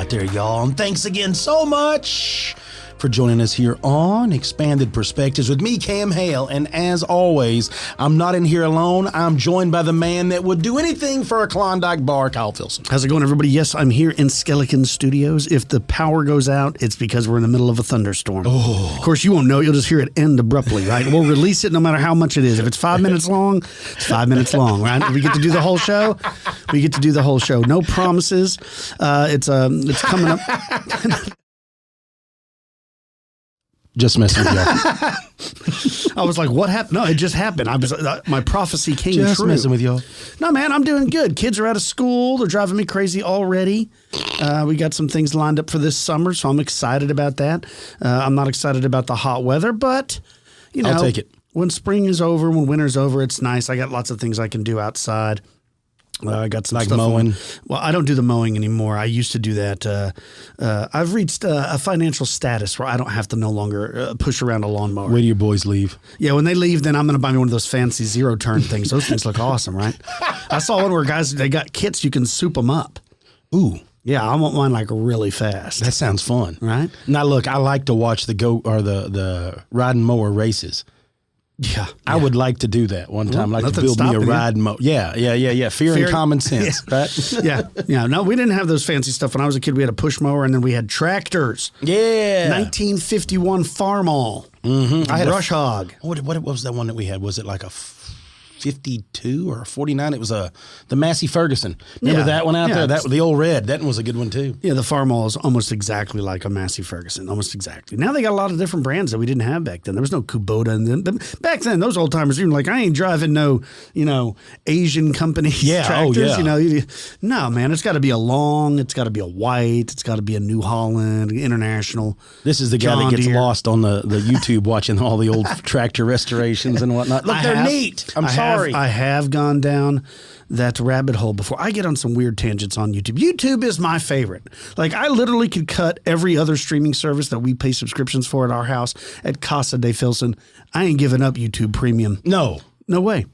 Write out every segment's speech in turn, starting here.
out there, y'all. And thanks again so much for joining us here on Expanded Perspectives with me, Cam Hale. And as always, I'm not in here alone. I'm joined by the man that would do anything for a Klondike bar, Kyle Filson. How's it going, everybody? Yes, I'm here in Skeleton Studios. If the power goes out, it's because we're in the middle of a thunderstorm. Oh. Of course, you won't know. You'll just hear it end abruptly, right? We'll release it no matter how much it is. If it's 5 minutes long, it's 5 minutes long, right? If we get to do the whole show, we get to do the whole show. No promises. It's coming up. Just messing with y'all. I was like, what happened? No, it just happened. My prophecy came true. Just messing with y'all. No, man, I'm doing good. Kids are out of school. They're driving me crazy already. We got some things lined up for this summer, so I'm excited about that. I'm not excited about the hot weather, but, you know, I'll take it. When spring is over, when winter's over, it's nice. I got lots of things I can do outside. I got some like stuff mowing. Well, I don't do the mowing anymore. I used to do that. I've reached a financial status where I don't have to no longer push around a lawnmower. Wait till your boys leave. Yeah, when they leave, then I'm going to buy me one of those fancy zero-turn things. Those things look awesome, right? I saw one where guys, they got kits, you can soup them up. Ooh. Yeah, I want mine like really fast. That sounds fun. Right? Now, look, I like to watch the riding mower races. Yeah. I would like to do that one time. Like to build me a ride mower. Yeah. Fear and common sense, right? Yeah. No, we didn't have those fancy stuff. When I was a kid, we had a push mower and then we had tractors. Yeah. 1951 Farmall. Mm-hmm. I had brush hog. What was that one that we had? Was it like a 52 or 49? It was the Massey Ferguson. Remember that one out there? That the old red. That one was a good one too. Yeah, the Farmall is almost exactly like a Massey Ferguson, almost exactly. Now they got a lot of different brands that we didn't have back then. There was no Kubota, and then back then those old timers even like I ain't driving no Asian company tractors. No man, it's got to be a long, it's got to be a white, it's got to be a New Holland, International. This is the guy that gets lost on the YouTube watching all the old tractor restorations and whatnot. Look, they're neat. I'm sorry. I have gone down that rabbit hole before. I get on some weird tangents on YouTube. YouTube is my favorite. Like, I literally could cut every other streaming service that we pay subscriptions for at our house at Casa de Filson. I ain't giving up YouTube Premium. No way.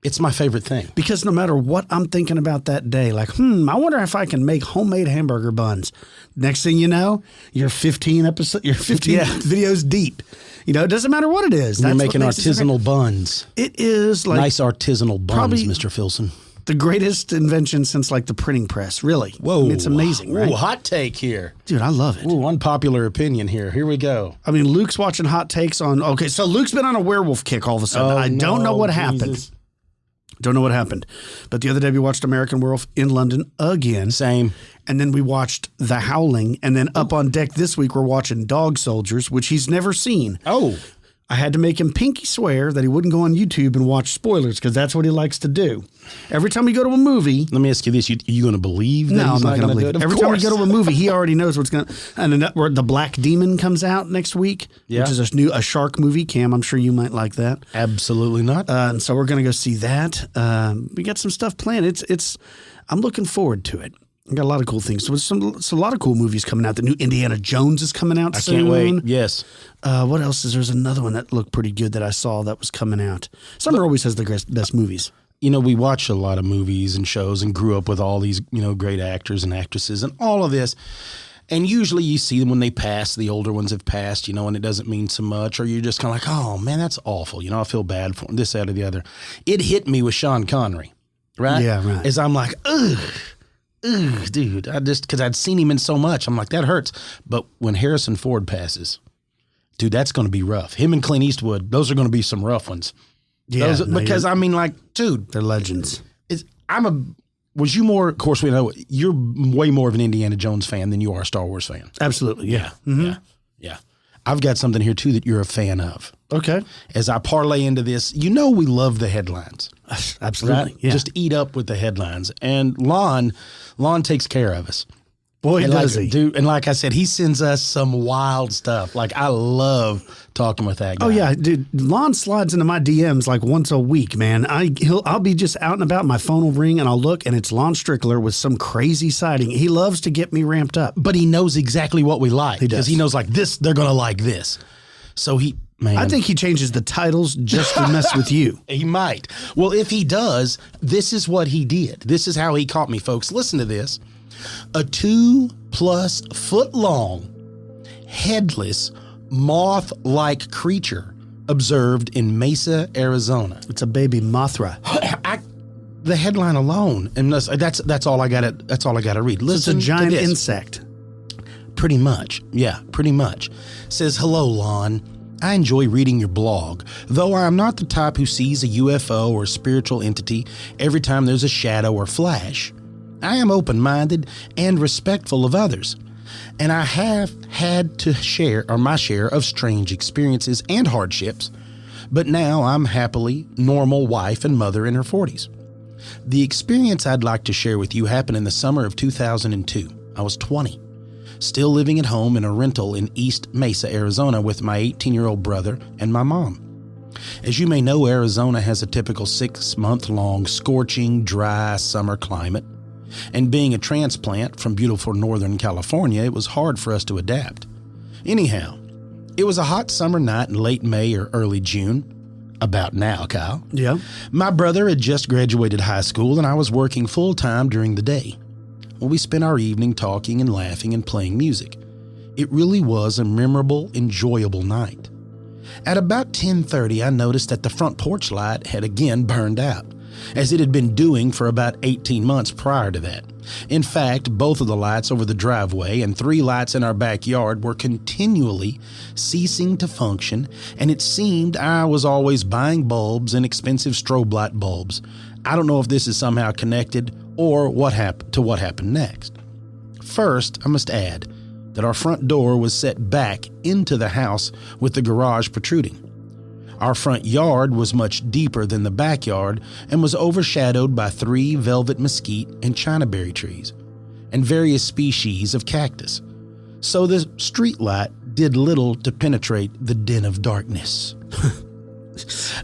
It's my favorite thing. Because no matter what I'm thinking about that day, like, I wonder if I can make homemade hamburger buns. Next thing you know, you're 15 videos deep. It doesn't matter what it is. You're making artisanal buns. It is like nice artisanal buns, Mr. Filson. The greatest invention since like the printing press, really. Whoa. I mean, it's amazing, right? Hot take here. Dude, I love it. Ooh, unpopular opinion here. Here we go. I mean, Luke's watching hot takes on, okay, so Luke's been on a werewolf kick all of a sudden. I don't know what happened. Don't know what happened. But the other day we watched American Werewolf in London again. Same. And then we watched The Howling. And then up on deck this week, we're watching Dog Soldiers, which he's never seen. Oh. I had to make him pinky swear that he wouldn't go on YouTube and watch spoilers because that's what he likes to do. Every time we go to a movie. Let me ask you this. You going to believe that no, he's I'm not going to believe it? Every time we go to a movie, he already knows what's going to. And then the Black Demon comes out next week, which is a shark movie. Cam, I'm sure you might like that. Absolutely not. And so we're going to go see that. We got some stuff planned. I'm looking forward to it. I got a lot of cool things. So there's a lot of cool movies coming out. The new Indiana Jones is coming out soon. I can't wait. Yes. What else is there's another one that looked pretty good that I saw that was coming out. Summer always has the best movies. We watch a lot of movies and shows and grew up with all these, great actors and actresses and all of this. And usually you see them when they pass, the older ones have passed, and it doesn't mean so much. Or you're just kind of like, oh, man, that's awful. I feel bad for them, this, that, or the other. It hit me with Sean Connery, right? Yeah, right. As I'm like, ugh, dude, because I'd seen him in so much. I'm like, that hurts. But when Harrison Ford passes, dude, that's going to be rough. Him and Clint Eastwood, those are going to be some rough ones. Yeah. Dude. They're legends. Was you more, of course, we know, you're way more of an Indiana Jones fan than you are a Star Wars fan. Absolutely, yeah. Mm-hmm. Yeah. I've got something here, too, that you're a fan of. Okay. As I parlay into this, we love the headlines. Absolutely, right? yeah. Just eat up with the headlines. And Lon takes care of us. Boy, does he. Dude, and like I said, he sends us some wild stuff. Like, I love talking with that guy. Oh, yeah. Dude, Lon slides into my DMs like once a week, man. I'll be just out and about. My phone will ring, and I'll look, and it's Lon Strickler with some crazy sighting. He loves to get me ramped up. But he knows exactly what we like. He does. Because he knows, like, this, they're going to like this. So man. I think he changes the titles just to mess with you. He might. Well, if he does, this is what he did. This is how he caught me, folks. Listen to this. A 2+ foot long, headless, moth-like creature observed in Mesa, Arizona. It's a baby Mothra. The headline alone, and that's all I got to read. Listen, it's a giant to this. insect. Pretty much. Yeah, pretty much. Says, hello, Lon. I enjoy reading your blog, though I am not the type who sees a UFO or spiritual entity every time there's a shadow or flash. I am open-minded and respectful of others, and I have had to share my share of strange experiences and hardships, but now I'm happily normal wife and mother in her 40s. The experience I'd like to share with you happened in the summer of 2002. I was 20, still living at home in a rental in East Mesa, Arizona with my 18-year-old brother and my mom. As you may know, Arizona has a typical 6-month-long scorching, dry summer climate. And being a transplant from beautiful Northern California, it was hard for us to adapt. Anyhow, it was a hot summer night in late May or early June. About now, Kyle. Yeah. My brother had just graduated high school and I was working full-time during the day. Well, we spent our evening talking and laughing and playing music. It really was a memorable, enjoyable night. At about 10:30, I noticed that the front porch light had again burned out, as it had been doing for about 18 months prior to that. In fact, both of the lights over the driveway and 3 lights in our backyard were continually ceasing to function, and it seemed I was always buying bulbs and expensive strobe light bulbs. I don't know if this is somehow connected or what happened next. First, I must add that our front door was set back into the house with the garage protruding. Our front yard was much deeper than the backyard and was overshadowed by 3 velvet mesquite and chinaberry trees and various species of cactus. So the street light did little to penetrate the den of darkness.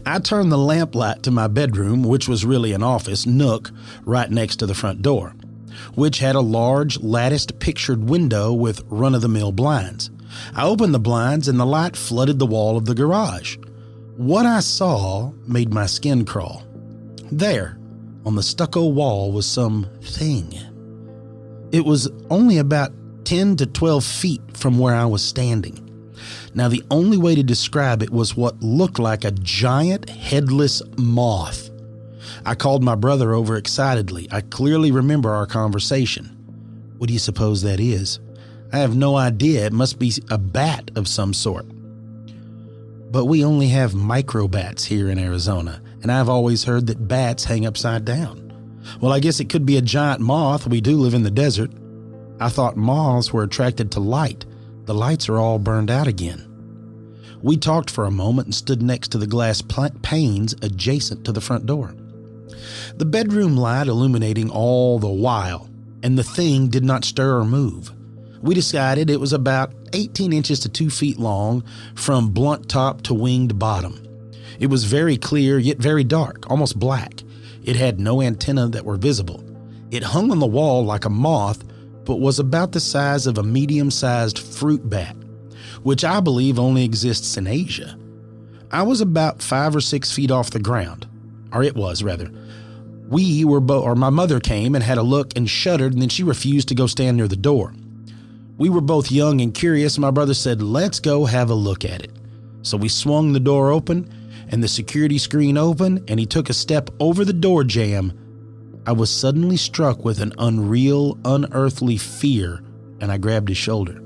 I turned the lamplight to my bedroom, which was really an office nook right next to the front door, which had a large latticed pictured window with run-of-the-mill blinds. I opened the blinds and the light flooded the wall of the garage. What I saw made my skin crawl. There, on the stucco wall, was something. It was only about 10 to 12 feet from where I was standing. Now, the only way to describe it was what looked like a giant headless moth. I called my brother over excitedly. I clearly remember our conversation. What do you suppose that is? I have no idea. It must be a bat of some sort. But we only have microbats here in Arizona, and I've always heard that bats hang upside down. Well, I guess it could be a giant moth. We do live in the desert. I thought moths were attracted to light. The lights are all burned out again. We talked for a moment and stood next to the glass panes adjacent to the front door. The bedroom light illuminating all the while, and the thing did not stir or move. We decided it was about 18 inches to 2 feet long from blunt top to winged bottom. It was very clear yet very dark, almost black. It had no antennae that were visible. It hung on the wall like a moth, but was about the size of a medium-sized fruit bat, which I believe only exists in Asia. I was about 5 or 6 feet off the ground, or it was rather. My mother came and had a look and shuddered, and then she refused to go stand near the door. We were both young and curious, and my brother said, "Let's go have a look at it." So we swung the door open and the security screen open, and he took a step over the door jamb. I was suddenly struck with an unreal, unearthly fear, and I grabbed his shoulder.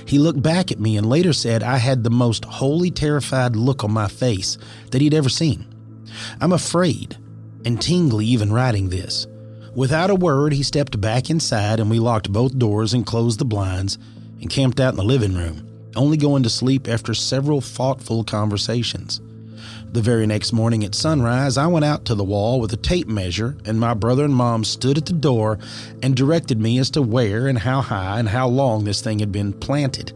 He looked back at me and later said I had the most wholly terrified look on my face that he'd ever seen. I'm afraid and tingly even writing this. Without a word, he stepped back inside and we locked both doors and closed the blinds and camped out in the living room, only going to sleep after several thoughtful conversations. The very next morning at sunrise, I went out to the wall with a tape measure, and my brother and mom stood at the door and directed me as to where and how high and how long this thing had been planted.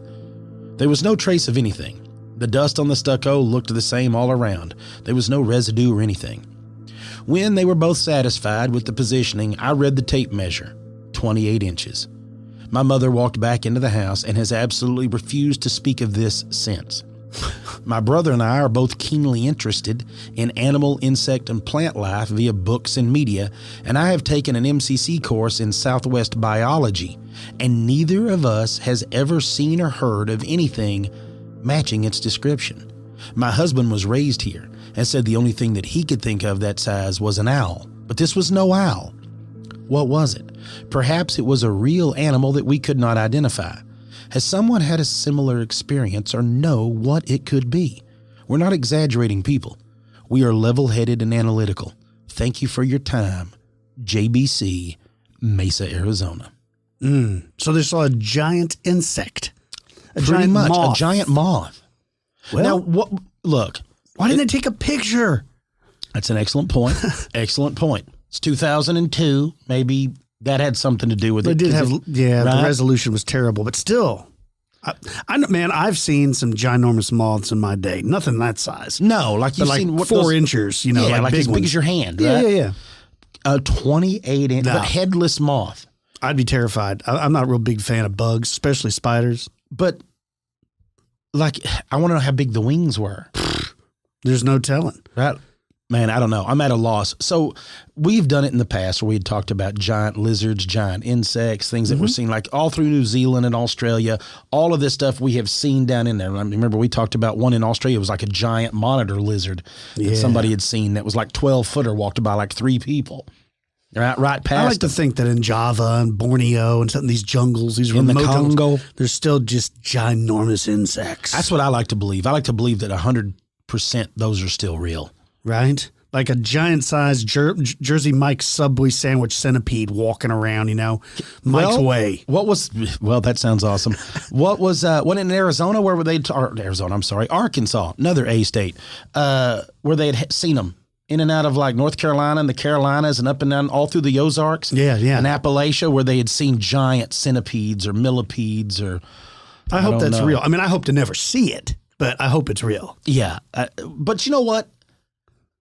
There was no trace of anything. The dust on the stucco looked the same all around. There was no residue or anything. When they were both satisfied with the positioning, I read the tape measure, 28 inches. My mother walked back into the house and has absolutely refused to speak of this since. My brother and I are both keenly interested in animal, insect, and plant life via books and media, and I have taken an MCC course in Southwest biology, and neither of us has ever seen or heard of anything matching its description. My husband was raised here and said the only thing that he could think of that size was an owl, but this was no owl. What was it? Perhaps it was a real animal that we could not identify. Has someone had a similar experience or know what it could be? We're not exaggerating, people. We are level-headed and analytical. Thank you for your time. JBC, Mesa, Arizona. So they saw a giant insect. Pretty much, a giant moth. Well, Now, look. Why didn't they take a picture? That's an excellent point. Excellent point. It's 2002. Maybe that had something to do with it. They did have, right? The resolution was terrible, but still. I know, man, I've seen some ginormous moths in my day. Nothing that size. No, like you've seen what 4 inches, yeah, like big as big ones. as your hand. Yeah, Right? yeah. A 28-inch, No. but headless moth. I'd be terrified. I'm not a real big fan of bugs, especially spiders. But like, I want to know how big the wings were. There's no telling. Right? Man, I don't know. I'm at a loss. So we've done it in the past where we had talked about giant lizards, giant insects, things that we're seeing like all through New Zealand and Australia. All of this stuff we have seen down in there. I remember we talked about one in Australia. It was like a giant monitor lizard that somebody had seen that was like 12-footer, walked by like 3 people. Right past I like to think that in Java and Borneo and some of these jungles, these in the remote Congo, jungles, there's still just ginormous insects. That's what I like to believe. I like to believe that 100% those are still real. Right? Like a giant-sized Jersey Mike's Subway sandwich centipede walking around, Mike's way. Well, that sounds awesome. What was, one in Arizona, where were they, Arkansas, another A state, where they had seen them in and out of like North Carolina and the Carolinas and up and down all through the Ozarks. Yeah. And Appalachia, where they had seen giant centipedes or millipedes or. I hope that's know. real. I mean, I hope to never see it, but I hope it's real. Yeah. But you know what?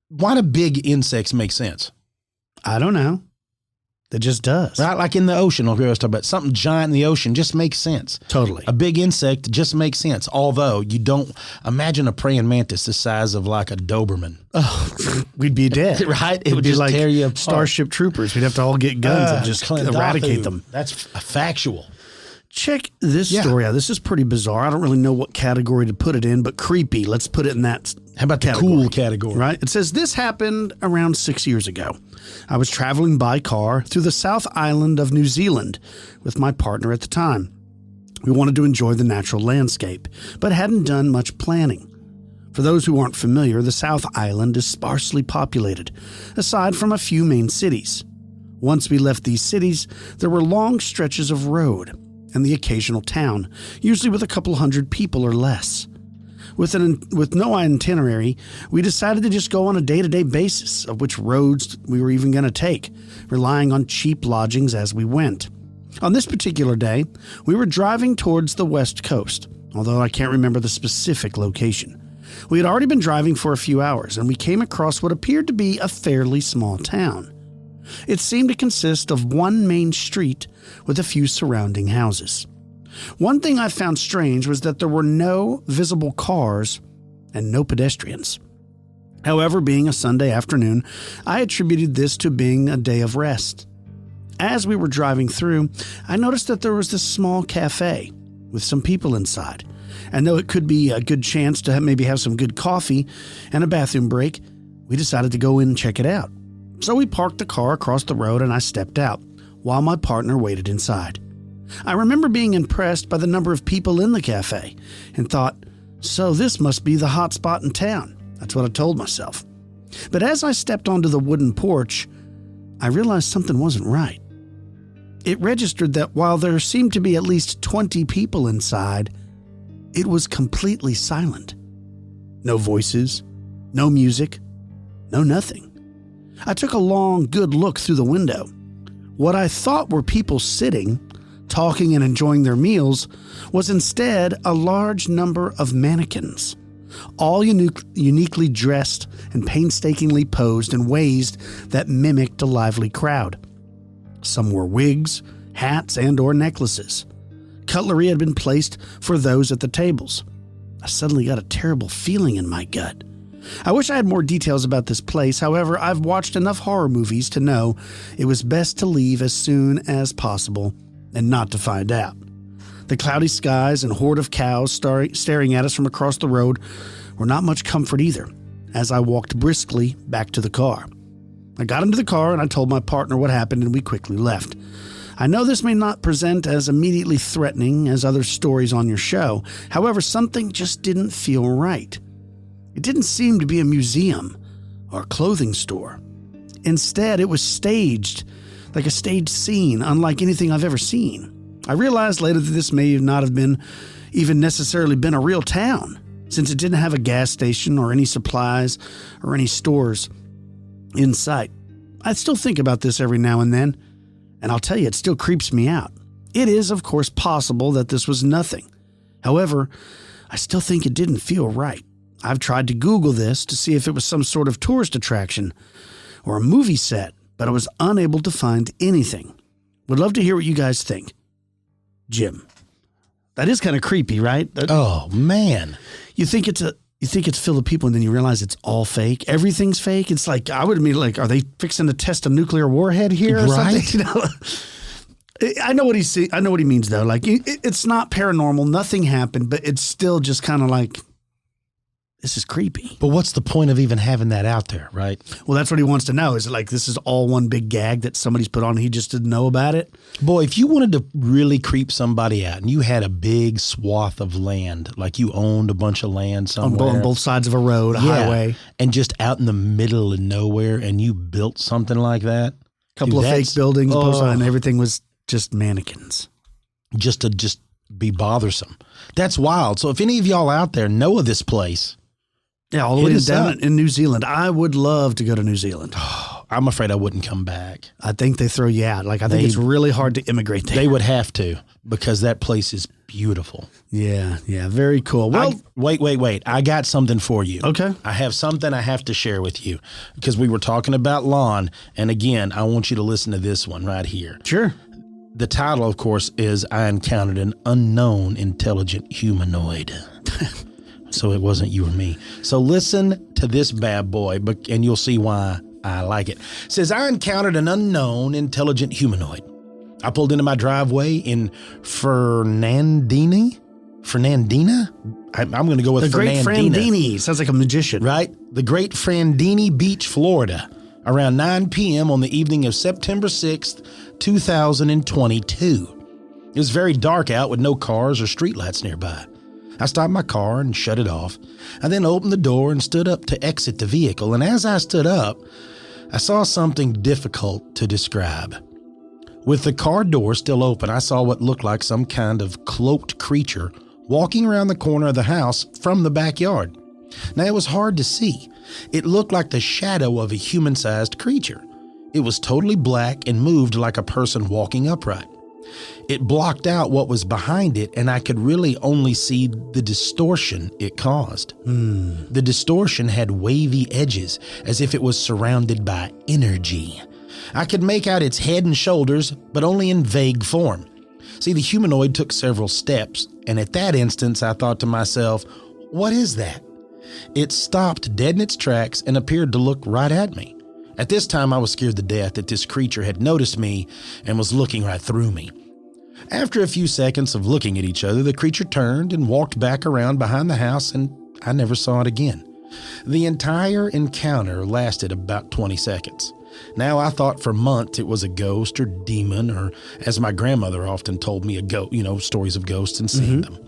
Why do big insects make sense? I don't know. It just does. Right? Like in the ocean, I was talking about something giant in the ocean just makes sense. Totally. A big insect just makes sense. Although you don't imagine a praying mantis the size of like a Doberman. Oh, we'd be dead. Right? It would be just like tear you apart. Starship Troopers. We'd have to all get guns and just Clint eradicate Dahu. them. That's factual. Check this story out. This is pretty bizarre. I don't really know what category to put it in, but creepy. Let's put it in that. How about the cool category? Right? It says this happened around 6 years ago. I was traveling by car through the South Island of New Zealand with my partner at the time. We wanted to enjoy the natural landscape, but hadn't done much planning. For those who aren't familiar, the South Island is sparsely populated, aside from a few main cities. Once we left these cities, there were long stretches of road and the occasional town, usually with a couple hundred people or less. With no itinerary, we decided to just go on a day-to-day basis of which roads we were even going to take, relying on cheap lodgings as we went. On this particular day, we were driving towards the west coast, although I can't remember the specific location. We had already been driving for a few hours, and we came across what appeared to be a fairly small town. It seemed to consist of one main street with a few surrounding houses. One thing I found strange was that there were no visible cars and no pedestrians. However, being a Sunday afternoon, I attributed this to being a day of rest. As we were driving through, I noticed that there was this small cafe with some people inside. And though it could be a good chance to maybe have some good coffee and a bathroom break, we decided to go in and check it out. So we parked the car across the road and I stepped out, while my partner waited inside. I remember being impressed by the number of people in the cafe and thought, so this must be the hot spot in town. That's what I told myself. But as I stepped onto the wooden porch, I realized something wasn't right. It registered that while there seemed to be at least 20 people inside, it was completely silent. No voices, no music, no nothing. I took a long, good look through the window. What I thought were people sitting, talking and enjoying their meals, was instead a large number of mannequins, all uniquely dressed and painstakingly posed in ways that mimicked a lively crowd. Some wore wigs, hats, and/or necklaces. Cutlery had been placed for those at the tables. I suddenly got a terrible feeling in my gut. I wish I had more details about this place. However, I've watched enough horror movies to know it was best to leave as soon as possible and not to find out. The cloudy skies and horde of cows staring at us from across the road were not much comfort either, as I walked briskly back to the car. I got into the car and I told my partner what happened, and we quickly left. I know this may not present as immediately threatening as other stories on your show. However, something just didn't feel right. It didn't seem to be a museum or a clothing store. Instead, it was staged, like a staged scene, unlike anything I've ever seen. I realized later that this may not have been even necessarily been a real town, since it didn't have a gas station or any supplies or any stores in sight. I still think about this every now and then, and I'll tell you, it still creeps me out. It is, of course, possible that this was nothing. However, I still think it didn't feel right. I've tried to Google this to see if it was some sort of tourist attraction or a movie set, but I was unable to find anything. Would love to hear what you guys think. Jim. That is kind of creepy, right? Oh, man. You think it's filled with people, and then you realize it's all fake. Everything's fake. It's like, I would mean, like, are they fixing to test a nuclear warhead here or right? something? You know? I know what he means, though. Like, it's not paranormal. Nothing happened, but it's still just kind of like, this is creepy. But what's the point of even having that out there, right? Well, that's what he wants to know. Is it like this is all one big gag that somebody's put on and he just didn't know about it? Boy, if you wanted to really creep somebody out and you had a big swath of land, like you owned a bunch of land somewhere. On both sides of a road, a highway. And just out in the middle of nowhere, and you built something like that. Couple of fake buildings, and everything was just mannequins. Just to be bothersome. That's wild. So if any of y'all out there know of this place. Yeah, all the way down in New Zealand. I would love to go to New Zealand. I'm afraid I wouldn't come back. I think they throw you out. Like, I think it's really hard to immigrate there. They would have to, because that place is beautiful. Yeah, very cool. Well, wait. I got something for you. Okay. I have something I have to share with you, because we were talking about lawn. And again, I want you to listen to this one right here. Sure. The title, of course, is I Encountered an Unknown Intelligent Humanoid. So it wasn't you or me. So listen to this bad boy, and you'll see why I like it. It says, I encountered an unknown intelligent humanoid. I pulled into my driveway in Fernandina? I'm going to go with Fernandina. The Great Frandini. Sounds like a magician. Right? The Great Frandini Beach, Florida, around 9 p.m. on the evening of September 6th, 2022. It was very dark out with no cars or streetlights nearby. I stopped my car and shut it off. I then opened the door and stood up to exit the vehicle. And as I stood up, I saw something difficult to describe. With the car door still open, I saw what looked like some kind of cloaked creature walking around the corner of the house from the backyard. Now, it was hard to see. It looked like the shadow of a human-sized creature. It was totally black and moved like a person walking upright. It blocked out what was behind it, and I could really only see the distortion it caused. The distortion had wavy edges, as if it was surrounded by energy. I could make out its head and shoulders, but only in vague form. See, the humanoid took several steps, and at that instance, I thought to myself, what is that? It stopped dead in its tracks and appeared to look right at me. At this time, I was scared to death that this creature had noticed me and was looking right through me. After a few seconds of looking at each other, the creature turned and walked back around behind the house, and I never saw it again. The entire encounter lasted about 20 seconds. Now, I thought for months it was a ghost or demon, or as my grandmother often told me, stories of ghosts and seeing them.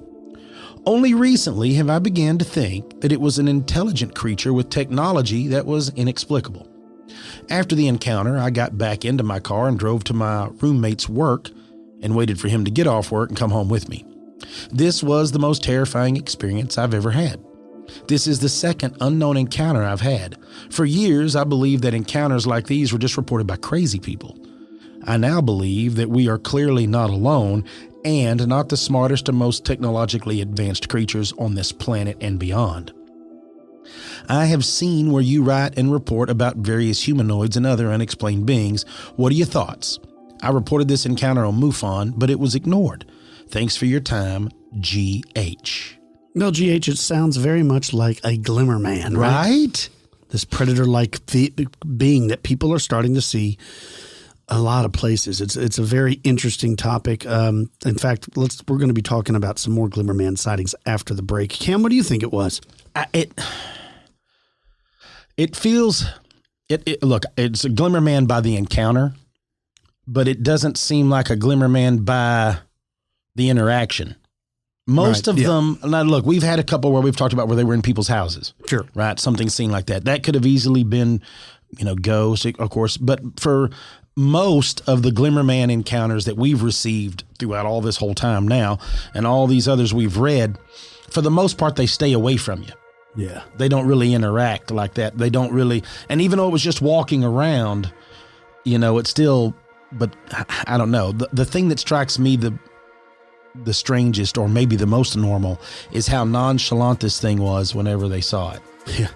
Only recently have I began to think that it was an intelligent creature with technology that was inexplicable. After the encounter, I got back into my car and drove to my roommate's work and waited for him to get off work and come home with me. This was the most terrifying experience I've ever had. This is the second unknown encounter I've had. For years, I believed that encounters like these were just reported by crazy people. I now believe that we are clearly not alone and not the smartest or most technologically advanced creatures on this planet and beyond. I have seen where you write and report about various humanoids and other unexplained beings. What are your thoughts? I reported this encounter on MUFON, but it was ignored. Thanks for your time, G.H. Well, GH, it sounds very much like a Glimmer Man, right? This predator-like being that people are starting to see a lot of places. It's a very interesting topic. In fact, we're going to be talking about some more Glimmer Man sightings after the break. Cam, what do you think it was? It feels look, it's a Glimmer Man by the encounter, but it doesn't seem like a Glimmer Man by the interaction. Most of them, now look, we've had a couple where we've talked about where they were in people's houses. Sure. Right? Something seen like that. That could have easily been, ghosts, of course. But for most of the Glimmer Man encounters that we've received throughout all this whole time now, and all these others we've read, for the most part, they stay away from you. Yeah. They don't really interact like that. They don't really, and even though it was just walking around, it's still, but I don't know. The thing that strikes me the strangest, or maybe the most normal, is how nonchalant this thing was whenever they saw it. Yeah.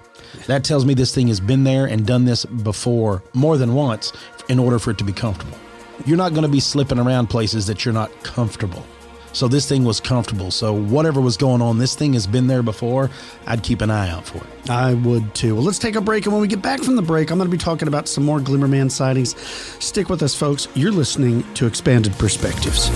That tells me this thing has been there and done this before more than once in order for it to be comfortable. You're not going to be slipping around places that you're not comfortable. So this thing was comfortable. So whatever was going on, this thing has been there before. I'd keep an eye out for it. I would too. Well, let's take a break. And when we get back from the break, I'm going to be talking about some more Glimmer Man sightings. Stick with us, folks. You're listening to Expanded Perspectives.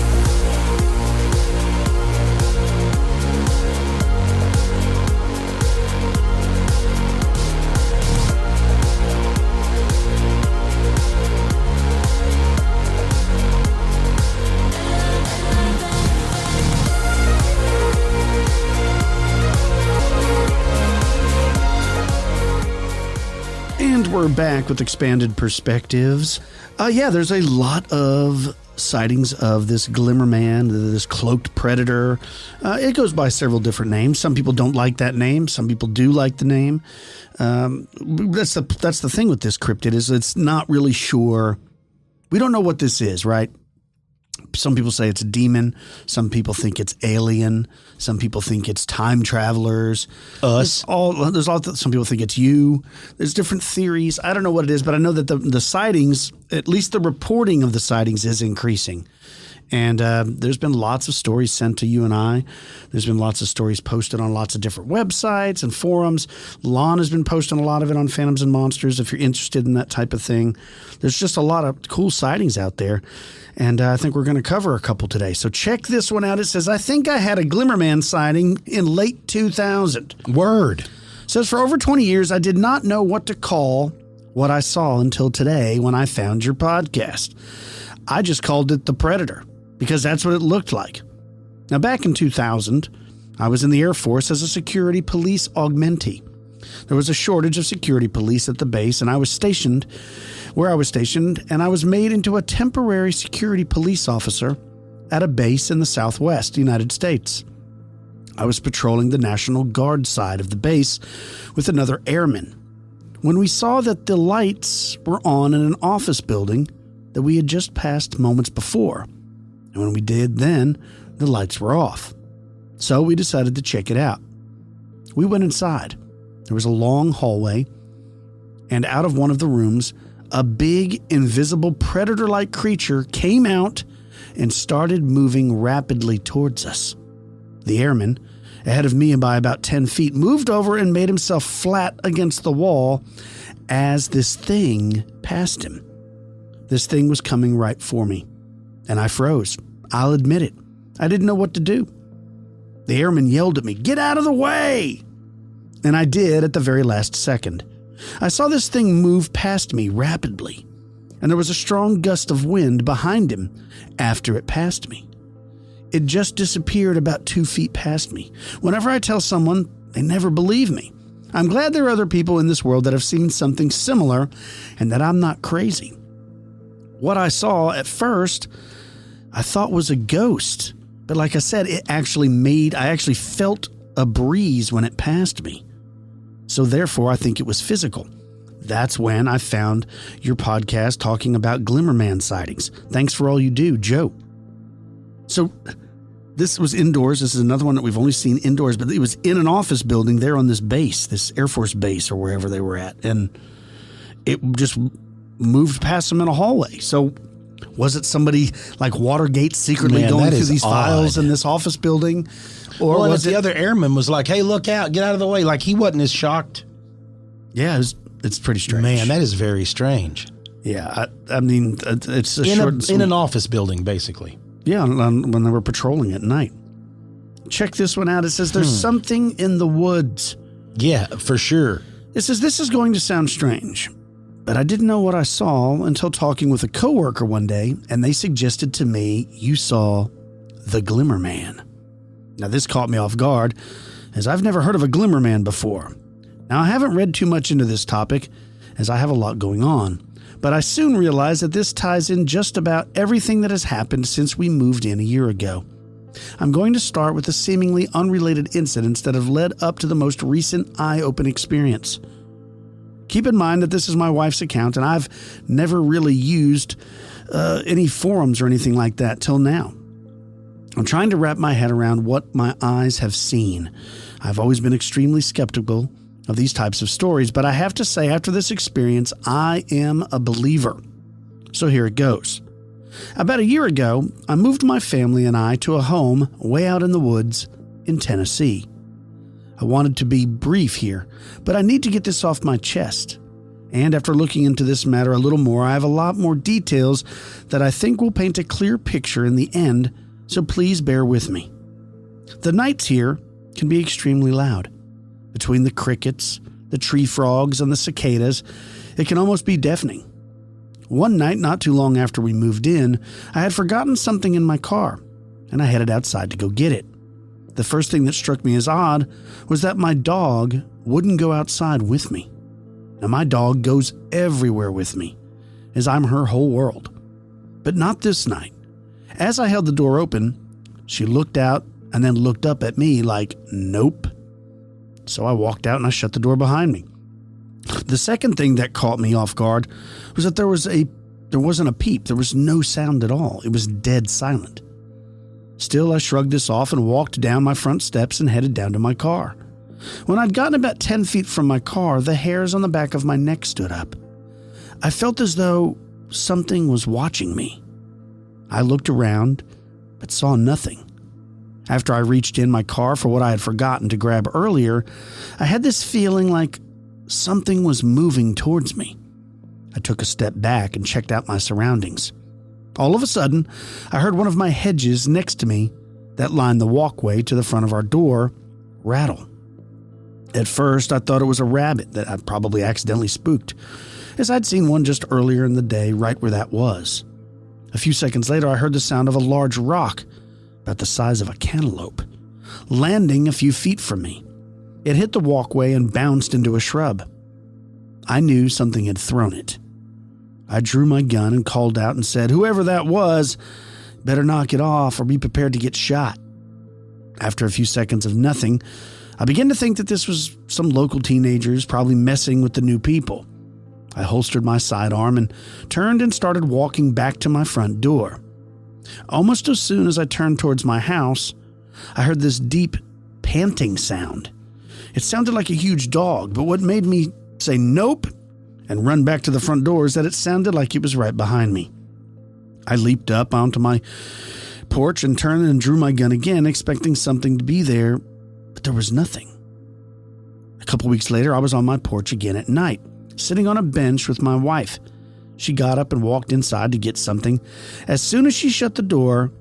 We're back with Expanded Perspectives. There's a lot of sightings of this Glimmer Man, this cloaked predator. It goes by several different names. Some people don't like that name. Some people do like the name. That's the thing with this cryptid, is it's not really sure. We don't know what this is, right? Some people say it's a demon. Some people think it's alien. Some people think it's time travelers. Us. Some people think it's you. There's different theories. I don't know what it is, but I know that the sightings, at least the reporting of the sightings, is increasing. And there's been lots of stories sent to you and I. There's been lots of stories posted on lots of different websites and forums. Lon has been posting a lot of it on Phantoms and Monsters if you're interested in that type of thing. There's just a lot of cool sightings out there. And I think we're going to cover a couple today. So check this one out. It says, I think I had a Glimmer Man sighting in late 2000. Word. It says, for over 20 years, I did not know what to call what I saw until today when I found your podcast. I just called it the Predator, because that's what it looked like. Now, back in 2000, I was in the Air Force as a security police augmentee. There was a shortage of security police at the base, and I was stationed where I was stationed, and I was made into a temporary security police officer at a base in the Southwest United States. I was patrolling the National Guard side of the base with another airman when we saw that the lights were on in an office building that we had just passed moments before. And when we did then, the lights were off. So we decided to check it out. We went inside. There was a long hallway, and out of one of the rooms, a big, invisible predator-like creature came out and started moving rapidly towards us. The airman, ahead of me by about 10 feet, moved over and made himself flat against the wall as this thing passed him. This thing was coming right for me, and I froze. I'll admit it. I didn't know what to do. The airman yelled at me, "Get out of the way!" And I did at the very last second. I saw this thing move past me rapidly, and there was a strong gust of wind behind him after it passed me. It just disappeared about 2 feet past me. Whenever I tell someone, they never believe me. I'm glad there are other people in this world that have seen something similar and that I'm not crazy. What I saw at first, I thought was a ghost. But like I said, I actually felt a breeze when it passed me. So therefore, I think it was physical. That's when I found your podcast talking about Glimmer Man sightings. Thanks for all you do, Joe. So this was indoors. This is another one that we've only seen indoors, but it was in an office building there on this base, this Air Force base or wherever they were at. And it just moved past them in a hallway. So Was it somebody like Watergate secretly Man, going that through is these files odd. in this office building? Or Well, and was if it the other airman was like, hey, look out, get out of the way. Like he wasn't as shocked. Yeah, it's pretty strange. Man, that is very strange. Yeah, I mean, it's a In, short and in an sweet. office building, basically. Yeah, when they were patrolling at night. Check this one out. It says there's something in the woods. Yeah, for sure. It says this is going to sound strange, but I didn't know what I saw until talking with a coworker one day, and they suggested to me you saw the Glimmer Man. Now this caught me off guard, as I've never heard of a Glimmer Man before. Now I haven't read too much into this topic, as I have a lot going on, but I soon realized that this ties in just about everything that has happened since we moved in a year ago. I'm going to start with the seemingly unrelated incidents that have led up to the most recent eye-opening experience. Keep in mind that this is my wife's account, and I've never really used any forums or anything like that till now. I'm trying to wrap my head around what my eyes have seen. I've always been extremely skeptical of these types of stories, but I have to say after this experience, I am a believer. So here it goes. About a year ago, I moved my family and I to a home way out in the woods in Tennessee. I wanted to be brief here, but I need to get this off my chest. And after looking into this matter a little more, I have a lot more details that I think will paint a clear picture in the end, so please bear with me. The nights here can be extremely loud. Between the crickets, the tree frogs, and the cicadas, it can almost be deafening. One night, not too long after we moved in, I had forgotten something in my car, and I headed outside to go get it. The first thing that struck me as odd was that my dog wouldn't go outside with me. Now, my dog goes everywhere with me, as I'm her whole world. But not this night. As I held the door open, she looked out and then looked up at me like, nope. So I walked out and I shut the door behind me. The second thing that caught me off guard was that there wasn't a peep. There was no sound at all. It was dead silent. Still, I shrugged this off and walked down my front steps and headed down to my car. When I'd gotten about 10 feet from my car, the hairs on the back of my neck stood up. I felt as though something was watching me. I looked around, but saw nothing. After I reached in my car for what I had forgotten to grab earlier, I had this feeling like something was moving towards me. I took a step back and checked out my surroundings. All of a sudden, I heard one of my hedges next to me that lined the walkway to the front of our door rattle. At first, I thought it was a rabbit that I'd probably accidentally spooked, as I'd seen one just earlier in the day right where that was. A few seconds later, I heard the sound of a large rock, about the size of a cantaloupe, landing a few feet from me. It hit the walkway and bounced into a shrub. I knew something had thrown it. I drew my gun and called out and said, whoever that was, better knock it off or be prepared to get shot. After a few seconds of nothing, I began to think that this was some local teenagers probably messing with the new people. I holstered my sidearm and turned and started walking back to my front door. Almost as soon as I turned towards my house, I heard this deep, panting sound. It sounded like a huge dog, but what made me say nope and run back to the front door is that it sounded like it was right behind me. I leaped up onto my porch and turned and drew my gun again, expecting something to be there, but there was nothing. A couple weeks later, I was on my porch again at night, sitting on a bench with my wife. She got up and walked inside to get something. As soon as she shut the door,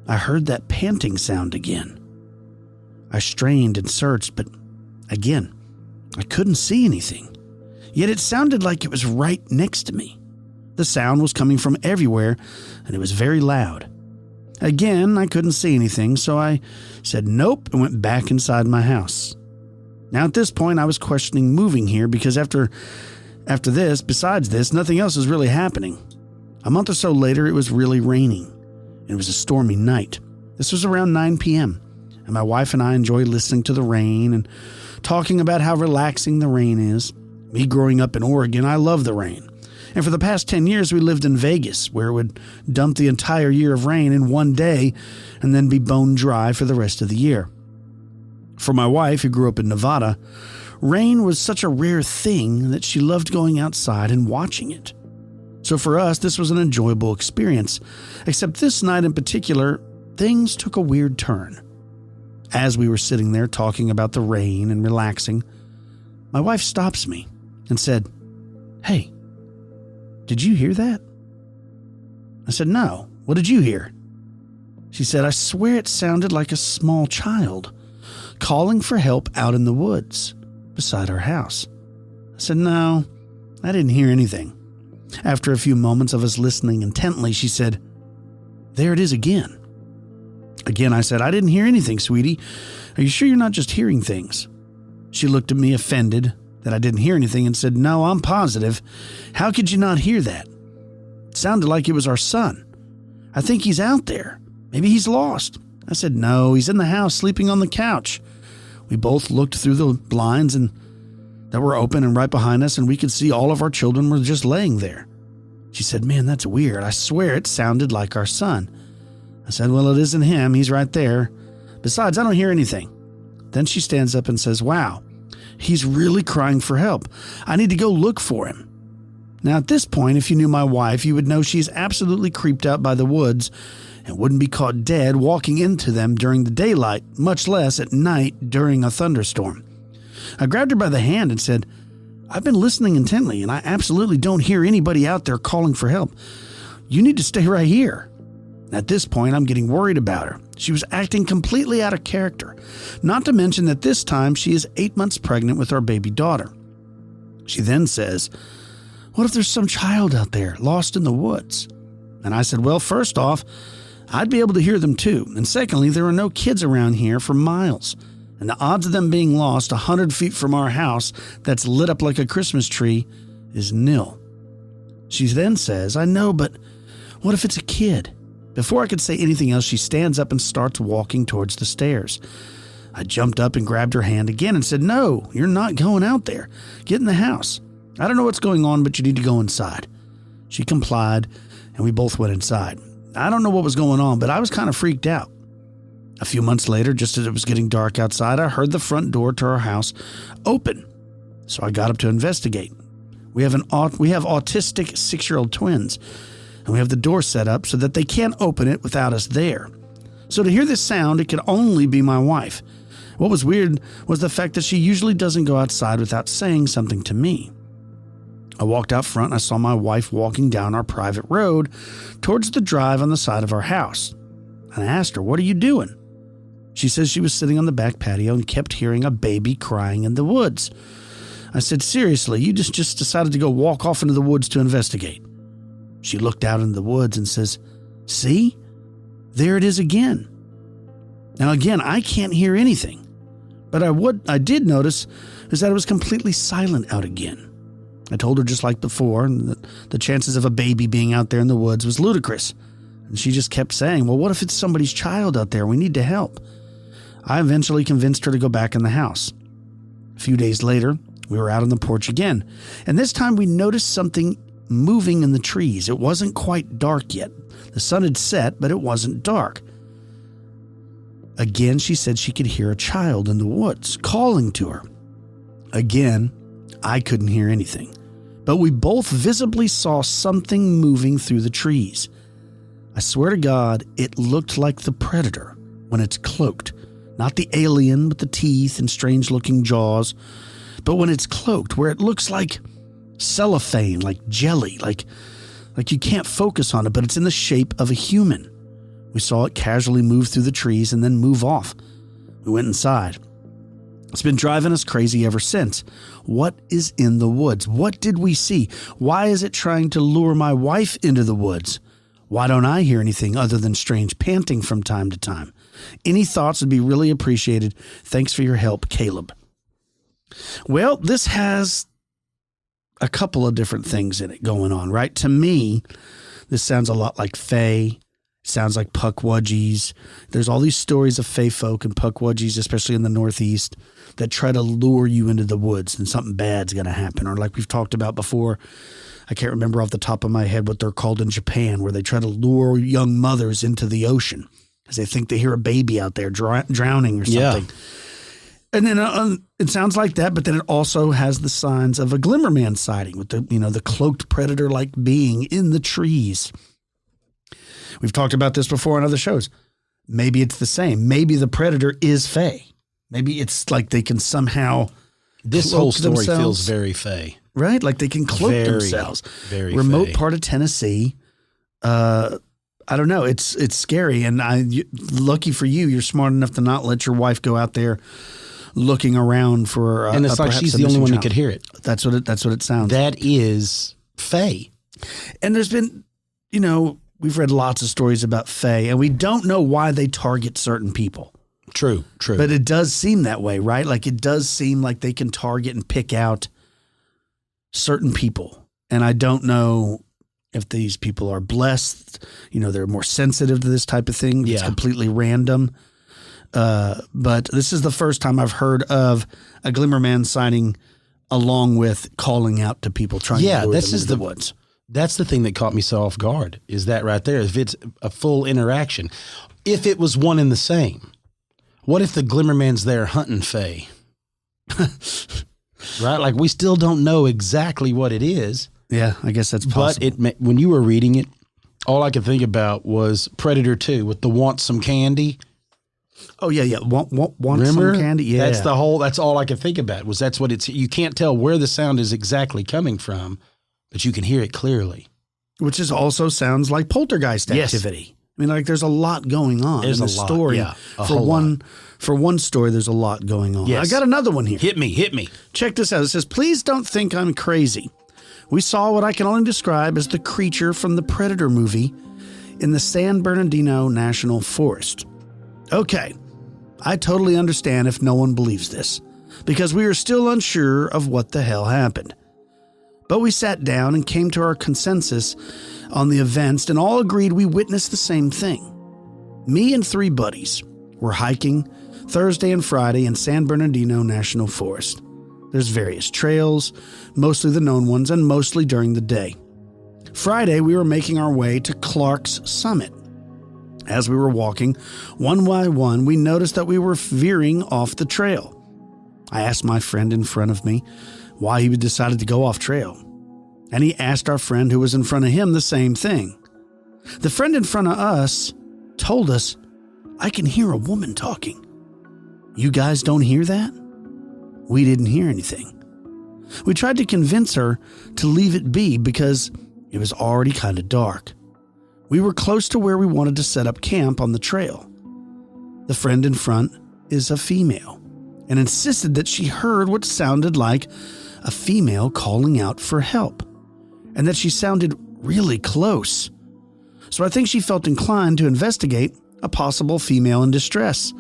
I heard that panting sound again. I strained and searched, but again, I couldn't see anything. Yet it sounded like it was right next to me. The sound was coming from everywhere, and it was very loud. Again, I couldn't see anything, so I said nope and went back inside my house. Now at this point, I was questioning moving here because after this, besides this, nothing else was really happening. A month or so later, it was really raining. It was a stormy night. This was around 9 p.m., and my wife and I enjoyed listening to the rain and talking about how relaxing the rain is. Me growing up in Oregon, I love the rain. And for the past 10 years, we lived in Vegas, where it would dump the entire year of rain in one day and then be bone dry for the rest of the year. For my wife, who grew up in Nevada, rain was such a rare thing that she loved going outside and watching it. So for us, this was an enjoyable experience. Except this night in particular, things took a weird turn. As we were sitting there talking about the rain and relaxing, my wife stops me and said, "Hey, did you hear that?" I said, "No. What did you hear?" She said, "I swear it sounded like a small child calling for help out in the woods beside our house." I said, "No, I didn't hear anything." After a few moments of us listening intently, she said, "There it is again." Again, I said, "I didn't hear anything, sweetie. Are you sure you're not just hearing things?" She looked at me offended that I didn't hear anything and said, "No, I'm positive. How could you not hear that? It sounded like it was our son. I think he's out there. Maybe he's lost." I said, "No, he's in the house sleeping on the couch." We both looked through the blinds and that were open and right behind us, and we could see all of our children were just laying there. She said, "Man, that's weird. I swear it sounded like our son." I said, "Well, it isn't him. He's right there. Besides, I don't hear anything." Then she stands up and says, "Wow, he's really crying for help. I need to go look for him." Now, at this point, if you knew my wife, you would know she's absolutely creeped out by the woods and wouldn't be caught dead walking into them during the daylight, much less at night during a thunderstorm. I grabbed her by the hand and said, "I've been listening intently, and I absolutely don't hear anybody out there calling for help. You need to stay right here." At this point, I'm getting worried about her. She was acting completely out of character, not to mention that this time she is 8 months pregnant with our baby daughter. She then says, "What if there's some child out there lost in the woods?" And I said, "Well, first off, I'd be able to hear them too. And secondly, there are no kids around here for miles. And the odds of them being lost 100 feet from our house that's lit up like a Christmas tree is nil." She then says, "I know, but what if it's a kid?" Before I could say anything else, she stands up and starts walking towards the stairs. I jumped up and grabbed her hand again and said, "No, you're not going out there. Get in the house. I don't know what's going on, but you need to go inside." She complied, and we both went inside. I don't know what was going on, but I was kind of freaked out. A few months later, just as it was getting dark outside, I heard the front door to our house open. So I got up to investigate. We have autistic 6-year-old twins, and we have the door set up so that they can't open it without us there. So to hear this sound, it could only be my wife. What was weird was the fact that she usually doesn't go outside without saying something to me. I walked out front and I saw my wife walking down our private road towards the drive on the side of our house. And I asked her, "What are you doing?" She says she was sitting on the back patio and kept hearing a baby crying in the woods. I said, "Seriously, you just decided to go walk off into the woods to investigate?" She looked out into the woods and says, "See? There it is again." Now again, I can't hear anything, but I did notice is that it was completely silent out again. I told her just like before, that the chances of a baby being out there in the woods was ludicrous. And she just kept saying, "Well, what if it's somebody's child out there? We need to help." I eventually convinced her to go back in the house. A few days later, we were out on the porch again, and this time we noticed something moving in the trees. It wasn't quite dark yet. The sun had set, but it wasn't dark. Again, she said she could hear a child in the woods calling to her. Again, I couldn't hear anything, but we both visibly saw something moving through the trees. I swear to God, it looked like the predator when it's cloaked. Not the alien with the teeth and strange-looking jaws, but when it's cloaked, where it looks like cellophane, like jelly, like you can't focus on it, but it's in the shape of a human. We saw it casually move through the trees and then move off. We went inside. It's been driving us crazy ever since. What is in the woods? What did we see? Why is it trying to lure my wife into the woods? Why don't I hear anything other than strange panting from time to time? Any thoughts would be really appreciated. Thanks for your help, Caleb. Well, this has a couple of different things in it going on, right? To me, this sounds a lot like Fae. Sounds like Pukwudgies. There's all these stories of Fae folk and Pukwudgies, especially in the Northeast, that try to lure you into the woods and something bad's going to happen. Or like we've talked about before, I can't remember off the top of my head what they're called in Japan, where they try to lure young mothers into the ocean because they think they hear a baby out there drowning or something. Yeah. And then it sounds like that, but then it also has the signs of a Glimmer Man sighting with the cloaked predator-like being in the trees. We've talked about this before on other shows. Maybe it's the same. Maybe the predator is Fae. Maybe it's like they can somehow This whole story feels very Fae. Right? Like they can cloak themselves. Very remote Fae. part of Tennessee. I don't know. It's scary. And lucky for you, you're smart enough to not let your wife go out there looking around for and it's like she's the only one that could hear it. That's what it sounds. That is Fae. And there's been, we've read lots of stories about Fae, and we don't know why they target certain people. True. But it does seem that way, right? Like it does seem like they can target and pick out certain people. And I don't know if these people are blessed, they're more sensitive to this type of thing. It's completely random. But this is the first time I've heard of a Glimmer Man sighting along with calling out to people trying to lure them into the woods. That's the thing that caught me so off guard, is that right there. If it's a full interaction, if it was one and the same, what if the Glimmer Man's there hunting Fae? Right? Like we still don't know exactly what it is. Yeah, I guess that's possible. But when you were reading it, all I could think about was Predator 2 with the want some candy. Oh yeah. Want some candy? Yeah. That's all I could think about that's what it's, you can't tell where the sound is exactly coming from, but you can hear it clearly. Which also sounds like poltergeist activity. I mean, like there's a lot going on in the story. Yeah, for one story, there's a lot going on. Yes. I got another one here. Hit me. Check this out. It says, please don't think I'm crazy. We saw what I can only describe as the creature from the Predator movie in the San Bernardino National Forest. Okay, I totally understand if no one believes this, because we are still unsure of what the hell happened. But we sat down and came to our consensus on the events and all agreed we witnessed the same thing. Me and 3 buddies were hiking Thursday and Friday in San Bernardino National Forest. There's various trails, mostly the known ones, and mostly during the day. Friday, we were making our way to Clark's Summit. As we were walking, one by one, we noticed that we were veering off the trail. I asked my friend in front of me why he decided to go off trail, and he asked our friend who was in front of him the same thing. The friend in front of us told us, I can hear a woman talking. You guys don't hear that? We didn't hear anything. We tried to convince her to leave it be because it was already kind of dark. We were close to where we wanted to set up camp on the trail. The friend in front is a female and insisted that she heard what sounded like a female calling out for help and that she sounded really close. So I think she felt inclined to investigate a possible female in distress.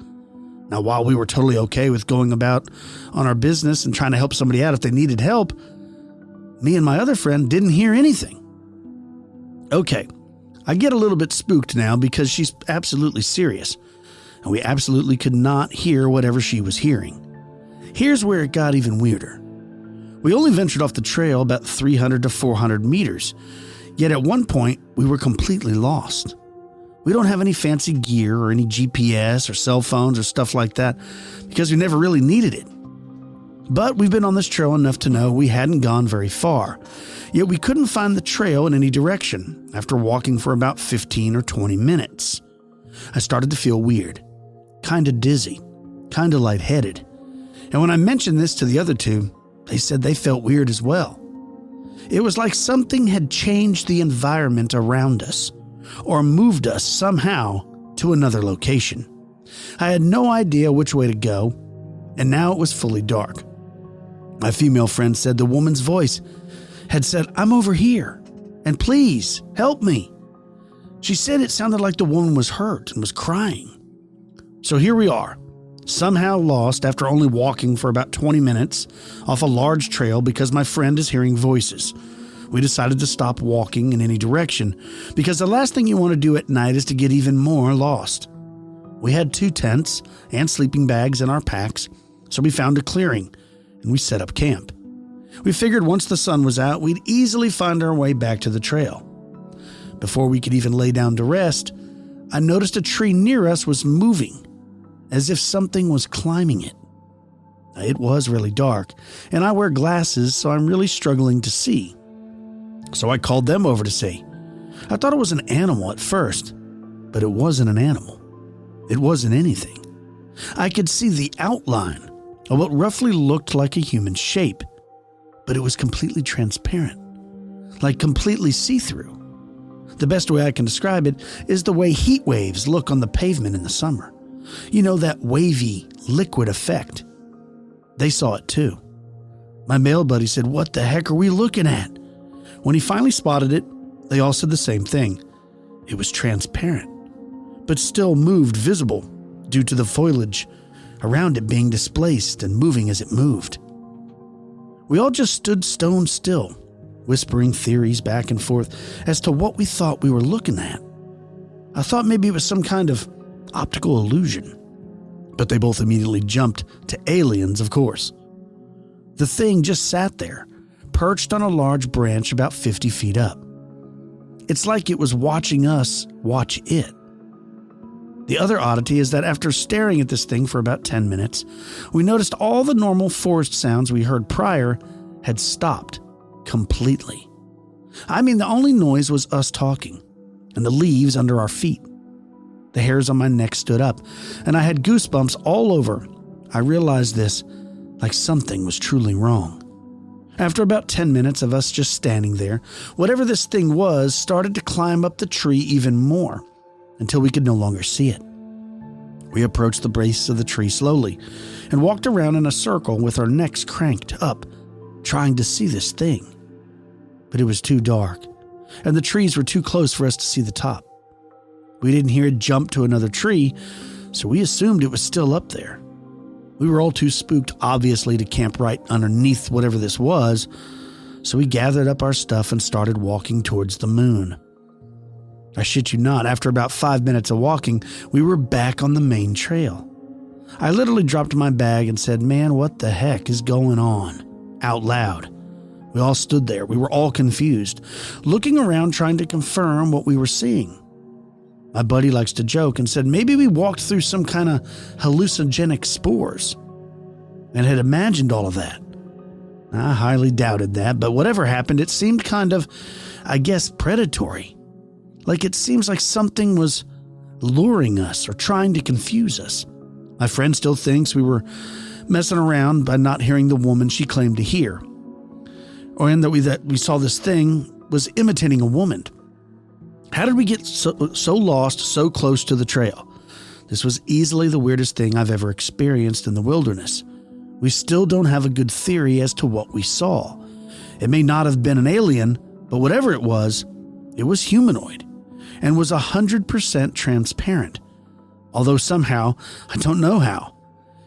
Now, while we were totally okay with going about on our business and trying to help somebody out if they needed help, me and my other friend didn't hear anything. Okay, I get a little bit spooked now because she's absolutely serious, and we absolutely could not hear whatever she was hearing. Here's where it got even weirder. We only ventured off the trail about 300 to 400 meters, yet at one point we were completely lost. We don't have any fancy gear or any GPS or cell phones or stuff like that because we never really needed it. But we've been on this trail enough to know we hadn't gone very far, yet we couldn't find the trail in any direction after walking for about 15 or 20 minutes. I started to feel weird, kind of dizzy, kind of lightheaded. And when I mentioned this to the other 2, they said they felt weird as well. It was like something had changed the environment around us, or moved us somehow to another location. I had no idea which way to go, and now it was fully dark. My female friend said the woman's voice had said, I'm over here, and please help me. She said it sounded like the woman was hurt and was crying. So here we are, somehow lost after only walking for about 20 minutes off a large trail because my friend is hearing voices. We decided to stop walking in any direction because the last thing you want to do at night is to get even more lost. We had 2 tents and sleeping bags in our packs, so we found a clearing and we set up camp. We figured once the sun was out, we'd easily find our way back to the trail. Before we could even lay down to rest, I noticed a tree near us was moving, as if something was climbing it. It was really dark, and I wear glasses, so I'm really struggling to see. So I called them over to see. I thought it was an animal at first, but it wasn't an animal. It wasn't anything. I could see the outline of what roughly looked like a human shape, but it was completely transparent, like completely see-through. The best way I can describe it is the way heat waves look on the pavement in the summer. You know, that wavy, liquid effect. They saw it too. My male buddy said, "What the heck are we looking at?" When he finally spotted it, they all said the same thing. It was transparent, but still moved visible due to the foliage around it being displaced and moving as it moved. We all just stood stone still, whispering theories back and forth as to what we thought we were looking at. I thought maybe it was some kind of optical illusion, but they both immediately jumped to aliens, of course. The thing just sat there, perched on a large branch about 50 feet up. It's like it was watching us watch it. The other oddity is that after staring at this thing for about 10 minutes, we noticed all the normal forest sounds we heard prior had stopped completely. I mean, the only noise was us talking and the leaves under our feet. The hairs on my neck stood up, and I had goosebumps all over. I realized this, like something was truly wrong. After about 10 minutes of us just standing there, whatever this thing was started to climb up the tree even more, until we could no longer see it. We approached the base of the tree slowly and walked around in a circle with our necks cranked up, trying to see this thing. But it was too dark, and the trees were too close for us to see the top. We didn't hear it jump to another tree, so we assumed it was still up there. We were all too spooked, obviously, to camp right underneath whatever this was, so we gathered up our stuff and started walking towards the moon. I shit you not, after about 5 minutes of walking, we were back on the main trail. I literally dropped my bag and said, "Man, what the heck is going on?" out loud. We all stood there. We were all confused, looking around trying to confirm what we were seeing. My buddy likes to joke and said maybe we walked through some kind of hallucinogenic spores and had imagined all of that. I highly doubted that, but whatever happened, it seemed kind of, I guess, predatory. Like it seems like something was luring us or trying to confuse us. My friend still thinks we were messing around by not hearing the woman she claimed to hear, or in that we saw this thing was imitating a woman. How did we get so lost so close to the trail? This was easily the weirdest thing I've ever experienced in the wilderness. We still don't have a good theory as to what we saw. It may not have been an alien, but whatever it was humanoid and was 100% transparent. Although somehow, I don't know how,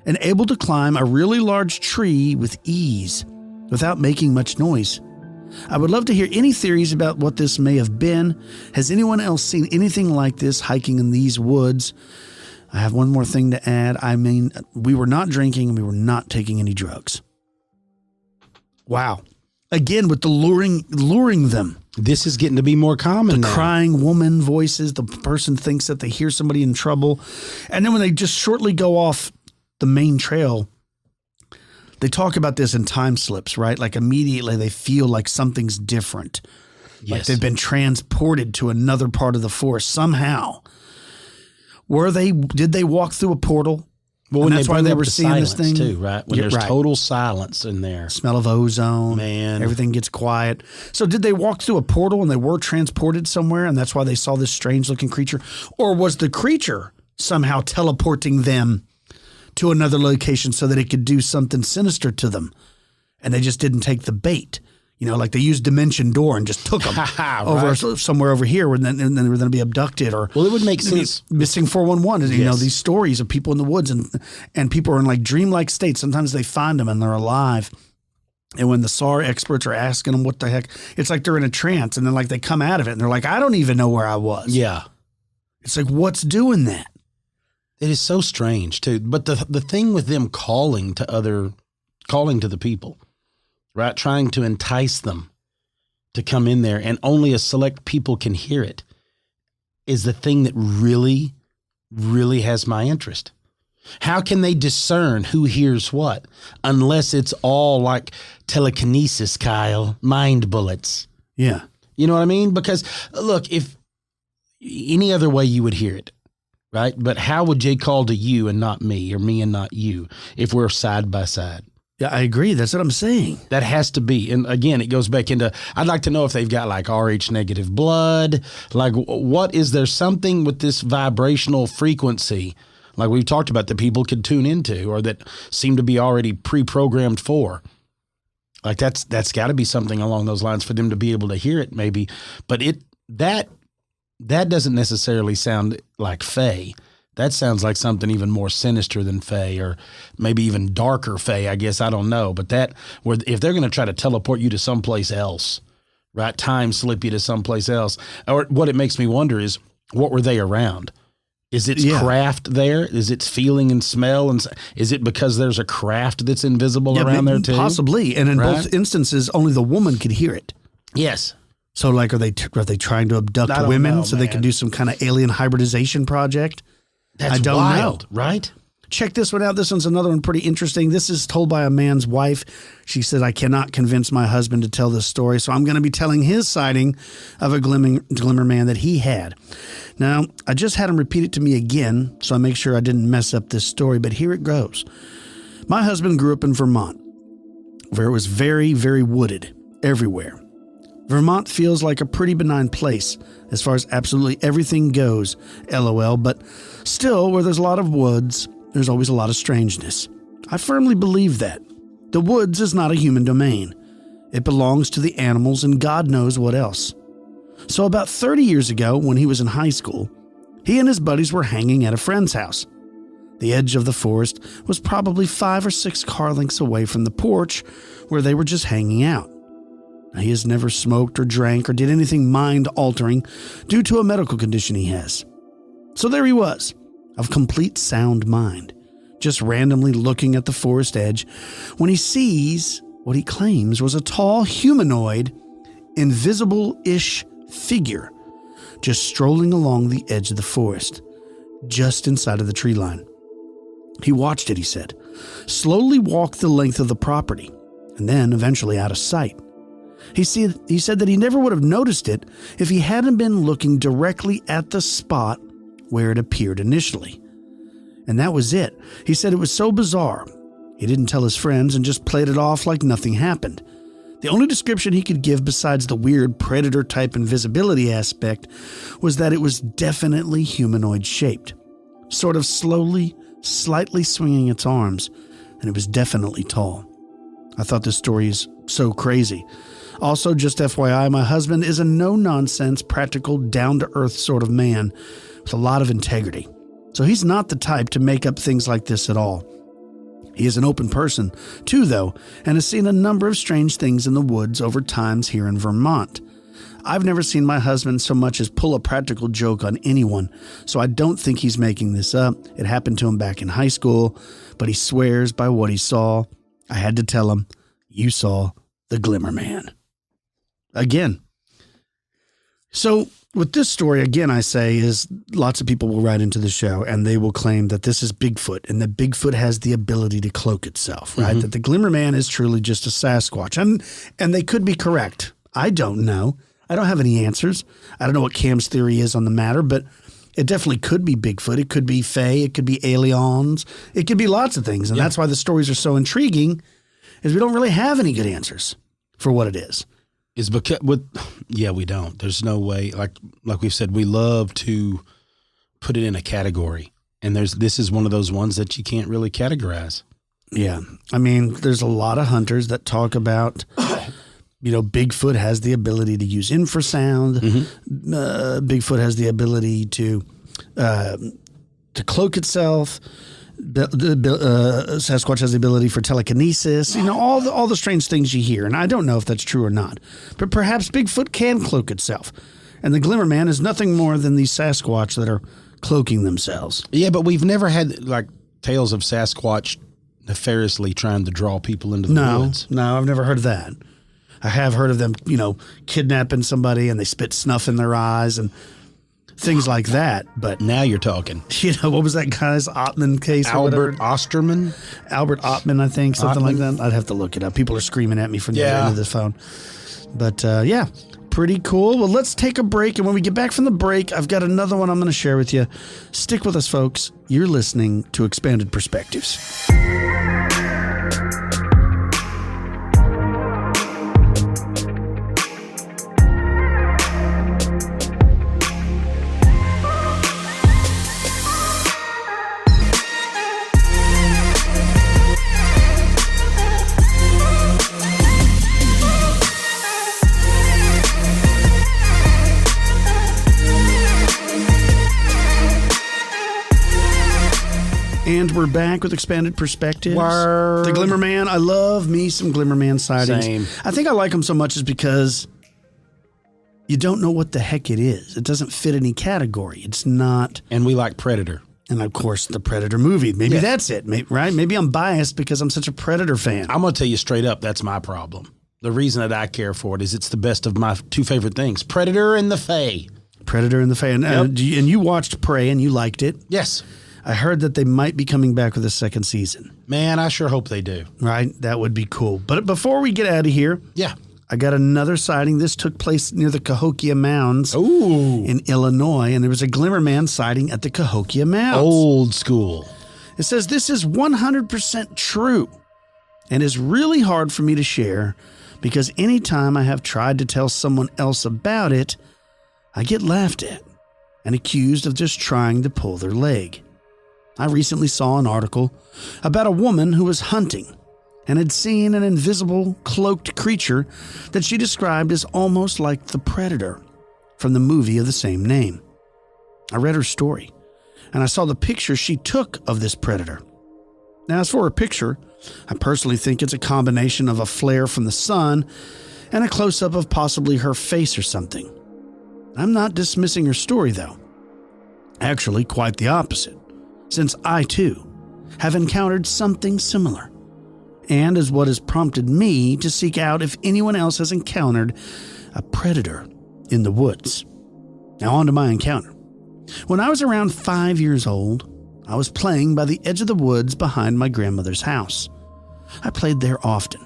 and able to climb a really large tree with ease without making much noise. I would love to hear any theories about what this may have been. Has anyone else seen anything like this hiking in these woods? I have one more thing to add. I mean, we were not drinking and we were not taking any drugs. Wow. Again, with the luring them. This is getting to be more common now. Crying woman voices. The person thinks that they hear somebody in trouble. And then when they just shortly go off the main trail, they talk about this in time slips, right? Like immediately they feel like something's different. Yes. Like they've been transported to another part of the forest somehow. Did they walk through a portal? Well, and that's why they were seeing this thing too, right? When there's total silence in there. Smell of ozone. Man. Everything gets quiet. So did they walk through a portal and they were transported somewhere and that's why they saw this strange looking creature? Or was the creature somehow teleporting them to another location so that it could do something sinister to them and they just didn't take the bait? You know, like they used Dimension Door and just took them over somewhere over here and then they were going to be abducted or well, it would make sense. Missing 411, you know, these stories of people in the woods and people are in like dreamlike states. Sometimes they find them and they're alive. And when the SAR experts are asking them what the heck, it's like they're in a trance and then like they come out of it and they're like, I don't even know where I was. Yeah. It's like, what's doing that? It is so strange too. But the thing with them calling to the people, right? Trying to entice them to come in there and only a select people can hear it is the thing that really, really has my interest. How can they discern who hears what unless it's all like telekinesis, Kyle, mind bullets? Yeah. You know what I mean? Because look, if any other way you would hear it, right? But how would Jay call to you and not me, or me and not you, if we're side by side? Yeah, I agree. That's what I'm saying. That has to be. And again, it goes back into, I'd like to know if they've got like RH negative blood. Like, what is there something with this vibrational frequency, like we've talked about, that people could tune into or that seem to be already pre-programmed for? Like that's got to be something along those lines for them to be able to hear it, maybe. But that doesn't necessarily sound like Fae. That sounds like something even more sinister than Fae, or maybe even darker Fae, I guess. I don't know. But if they're going to try to teleport you to someplace else, right, time slip you to someplace else, or what it makes me wonder is, what were they around? Is its craft there? Is its feeling and smell? And is it because there's a craft that's invisible around there too? Possibly. And in both instances, only the woman could hear it. Yes. So like, are they trying to abduct women so they can do some kind of alien hybridization project? That's I don't wild, know. Right? Check this one out. This one's another one pretty interesting. This is told by a man's wife. She said, I cannot convince my husband to tell this story, so I'm going to be telling his sighting of a Glimmer Man that he had. Now, I just had him repeat it to me again, so I make sure I didn't mess up this story, but here it goes. My husband grew up in Vermont, where it was very, very wooded everywhere. Vermont feels like a pretty benign place as far as absolutely everything goes, LOL, but still, where there's a lot of woods, there's always a lot of strangeness. I firmly believe that. The woods is not a human domain. It belongs to the animals and God knows what else. So about 30 years ago, when he was in high school, he and his buddies were hanging at a friend's house. The edge of the forest was probably 5 or 6 car lengths away from the porch where they were just hanging out. Now, he has never smoked or drank or did anything mind-altering due to a medical condition he has. So there he was, of complete sound mind, just randomly looking at the forest edge when he sees what he claims was a tall humanoid, invisible-ish figure just strolling along the edge of the forest, just inside of the tree line. He watched it, he said, slowly walk the length of the property, and then eventually out of sight. He said that he never would have noticed it if he hadn't been looking directly at the spot where it appeared initially. And that was it. He said it was so bizarre. He didn't tell his friends and just played it off like nothing happened. The only description he could give besides the weird predator-type invisibility aspect was that it was definitely humanoid-shaped, sort of slowly, slightly swinging its arms, and it was definitely tall. I thought this story is so crazy. Also, just FYI, my husband is a no-nonsense, practical, down-to-earth sort of man with a lot of integrity. So he's not the type to make up things like this at all. He is an open person, too, though, and has seen a number of strange things in the woods over times here in Vermont. I've never seen my husband so much as pull a practical joke on anyone, so I don't think he's making this up. It happened to him back in high school, but he swears by what he saw. I had to tell him, you saw the Glimmer Man. Again. So with this story, again, I say is lots of people will write into the show and they will claim that this is Bigfoot and that Bigfoot has the ability to cloak itself, right? Mm-hmm. That the Glimmer Man is truly just a Sasquatch. And they could be correct. I don't know. I don't have any answers. I don't know what Cam's theory is on the matter, but it definitely could be Bigfoot. It could be Fae. It could be aliens. It could be lots of things. And that's why the stories are so intriguing, is we don't really have any good answers for what it is. Is because we don't. There's no way. Like we've said, we love to put it in a category, and this is one of those ones that you can't really categorize. Yeah, I mean, there's a lot of hunters that talk about, Bigfoot has the ability to use infrasound. Mm-hmm. Bigfoot has the ability to cloak itself. Sasquatch has the ability for telekinesis, all the strange things you hear. And I don't know if that's true or not, but perhaps Bigfoot can cloak itself. And the Glimmer Man is nothing more than these Sasquatch that are cloaking themselves. Yeah, but we've never had like tales of Sasquatch nefariously trying to draw people into the woods. No, I've never heard of that. I have heard of them, kidnapping somebody and they spit snuff in their eyes. And things like that. But Now you're talking. what was that guy's Ottman case? Albert Osterman? Albert Ottman, I think, something like that. I'd have to look it up. People are screaming at me from the other end of the phone. But yeah, pretty cool. Well, let's take a break. And when we get back from the break, I've got another one I'm going to share with you. Stick with us, folks. You're listening to Expanded Perspectives. And we're back with Expanded Perspectives. Word. The Glimmer Man. I love me some Glimmer Man sightings. Same. I think I like them so much is because you don't know what the heck it is. It doesn't fit any category. It's not. And we like Predator. And of course, the Predator movie. Maybe that's it, right? Maybe I'm biased because I'm such a Predator fan. I'm going to tell you straight up, that's my problem. The reason that I care for it is it's the best of my two favorite things, Predator and the Fae. Predator and the Fae. And you watched Prey and you liked it. Yes. I heard that they might be coming back with a second season. Man, I sure hope they do. Right? That would be cool. But before we get out of here, I got another sighting. This took place near the Cahokia Mounds in Illinois, and there was a Glimmer Man sighting at the Cahokia Mounds. Old school. It says this is 100% true and is really hard for me to share because anytime I have tried to tell someone else about it, I get laughed at and accused of just trying to pull their leg. I recently saw an article about a woman who was hunting and had seen an invisible, cloaked creature that she described as almost like the Predator from the movie of the same name. I read her story, and I saw the picture she took of this Predator. Now, as for her picture, I personally think it's a combination of a flare from the sun and a close-up of possibly her face or something. I'm not dismissing her story, though. Actually, quite the opposite, since I, too, have encountered something similar, and is what has prompted me to seek out if anyone else has encountered a predator in the woods. Now on to my encounter. When I was around 5 years old, I was playing by the edge of the woods behind my grandmother's house. I played there often,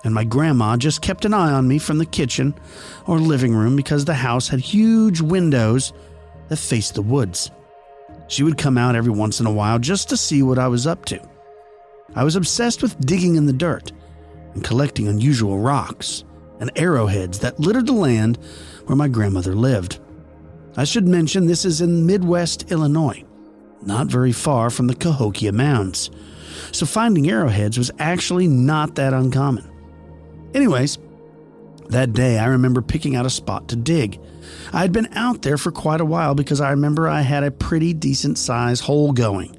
and my grandma just kept an eye on me from the kitchen or living room because the house had huge windows that faced the woods. She would come out every once in a while just to see what I was up to. I was obsessed with digging in the dirt and collecting unusual rocks and arrowheads that littered the land where my grandmother lived. I should mention this is in Midwest Illinois, not very far from the Cahokia Mounds, so finding arrowheads was actually not that uncommon. Anyways, that day I remember picking out a spot to dig. I had been out there for quite a while because I remember I had a pretty decent sized hole going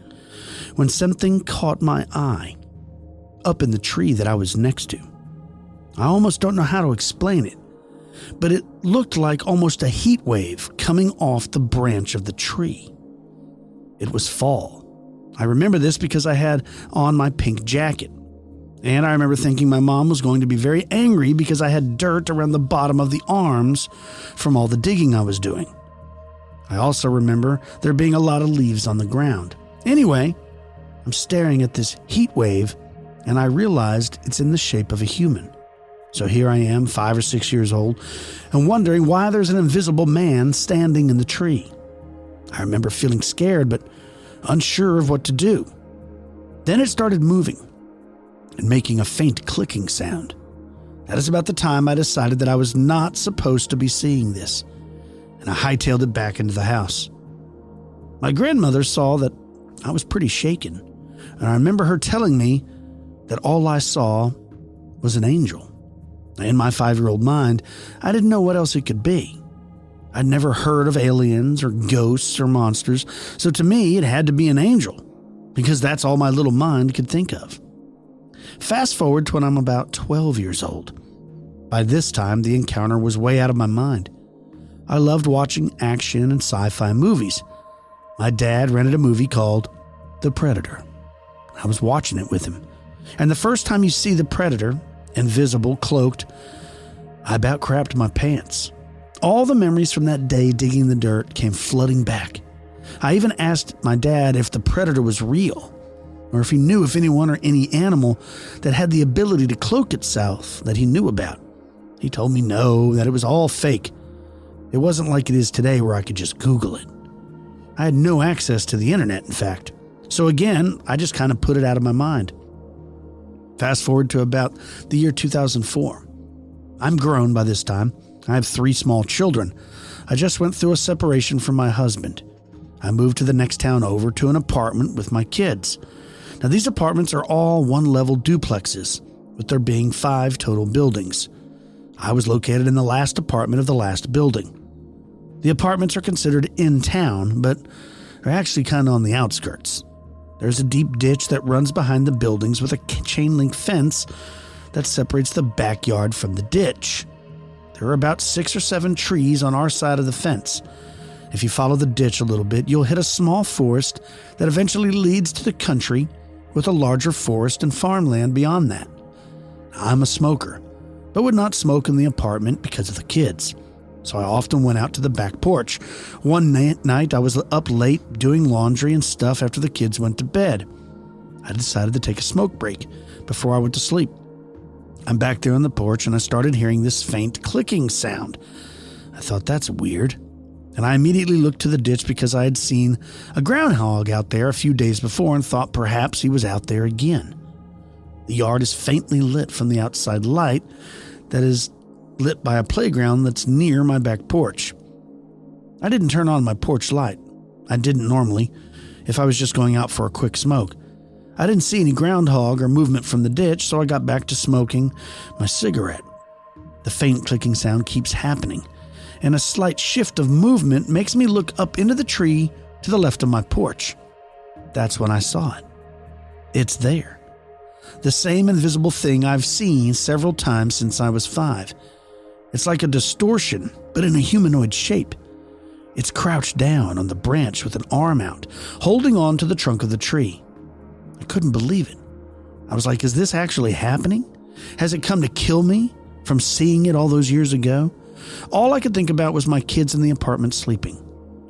when something caught my eye up in the tree that I was next to. I almost don't know how to explain it, but it looked like almost a heat wave coming off the branch of the tree. It was fall. I remember this because I had on my pink jacket. And I remember thinking my mom was going to be very angry because I had dirt around the bottom of the arms from all the digging I was doing. I also remember there being a lot of leaves on the ground. Anyway, I'm staring at this heat wave, and I realized it's in the shape of a human. So here I am, 5 or 6 years old, and wondering why there's an invisible man standing in the tree. I remember feeling scared, but unsure of what to do. Then it started moving and making a faint clicking sound. That is about the time I decided that I was not supposed to be seeing this, and I hightailed it back into the house. My grandmother saw that I was pretty shaken, and I remember her telling me that all I saw was an angel. In my 5-year-old mind, I didn't know what else it could be. I'd never heard of aliens or ghosts or monsters, so to me it had to be an angel, because that's all my little mind could think of. Fast forward to when I'm about 12 years old. By this time, the encounter was way out of my mind. I loved watching action and sci-fi movies. My dad rented a movie called The Predator. I was watching it with him. And the first time you see the Predator, invisible, cloaked, I about crapped my pants. All the memories from that day digging the dirt came flooding back. I even asked my dad if the predator was real, or if he knew if anyone or any animal that had the ability to cloak itself that he knew about. He told me no, that it was all fake. It wasn't like it is today where I could just Google it. I had no access to the internet, in fact. So again, I just kind of put it out of my mind. Fast forward to about the year 2004. I'm grown by this time. I have 3 small children. I just went through a separation from my husband. I moved to the next town over to an apartment with my kids. Now, these apartments are all one-level duplexes, with there being 5 total buildings. I was located in the last apartment of the last building. The apartments are considered in town, but are actually kind of on the outskirts. There's a deep ditch that runs behind the buildings with a chain-link fence that separates the backyard from the ditch. There are about 6 or 7 trees on our side of the fence. If you follow the ditch a little bit, you'll hit a small forest that eventually leads to the country with a larger forest and farmland beyond that. I'm a smoker, but would not smoke in the apartment because of the kids. So I often went out to the back porch. One night I was up late doing laundry and stuff after the kids went to bed. I decided to take a smoke break before I went to sleep. I'm back there on the porch and I started hearing this faint clicking sound. I thought, that's weird. And I immediately looked to the ditch because I had seen a groundhog out there a few days before and thought perhaps he was out there again. The yard is faintly lit from the outside light that is lit by a playground that's near my back porch. I didn't turn on my porch light. I didn't normally, if I was just going out for a quick smoke. I didn't see any groundhog or movement from the ditch, so I got back to smoking my cigarette. The faint clicking sound keeps happening, and a slight shift of movement makes me look up into the tree to the left of my porch. That's when I saw it. It's there. The same invisible thing I've seen several times since I was 5. It's like a distortion, but in a humanoid shape. It's crouched down on the branch with an arm out, holding on to the trunk of the tree. I couldn't believe it. I was like, is this actually happening? Has it come to kill me from seeing it all those years ago? All I could think about was my kids in the apartment sleeping.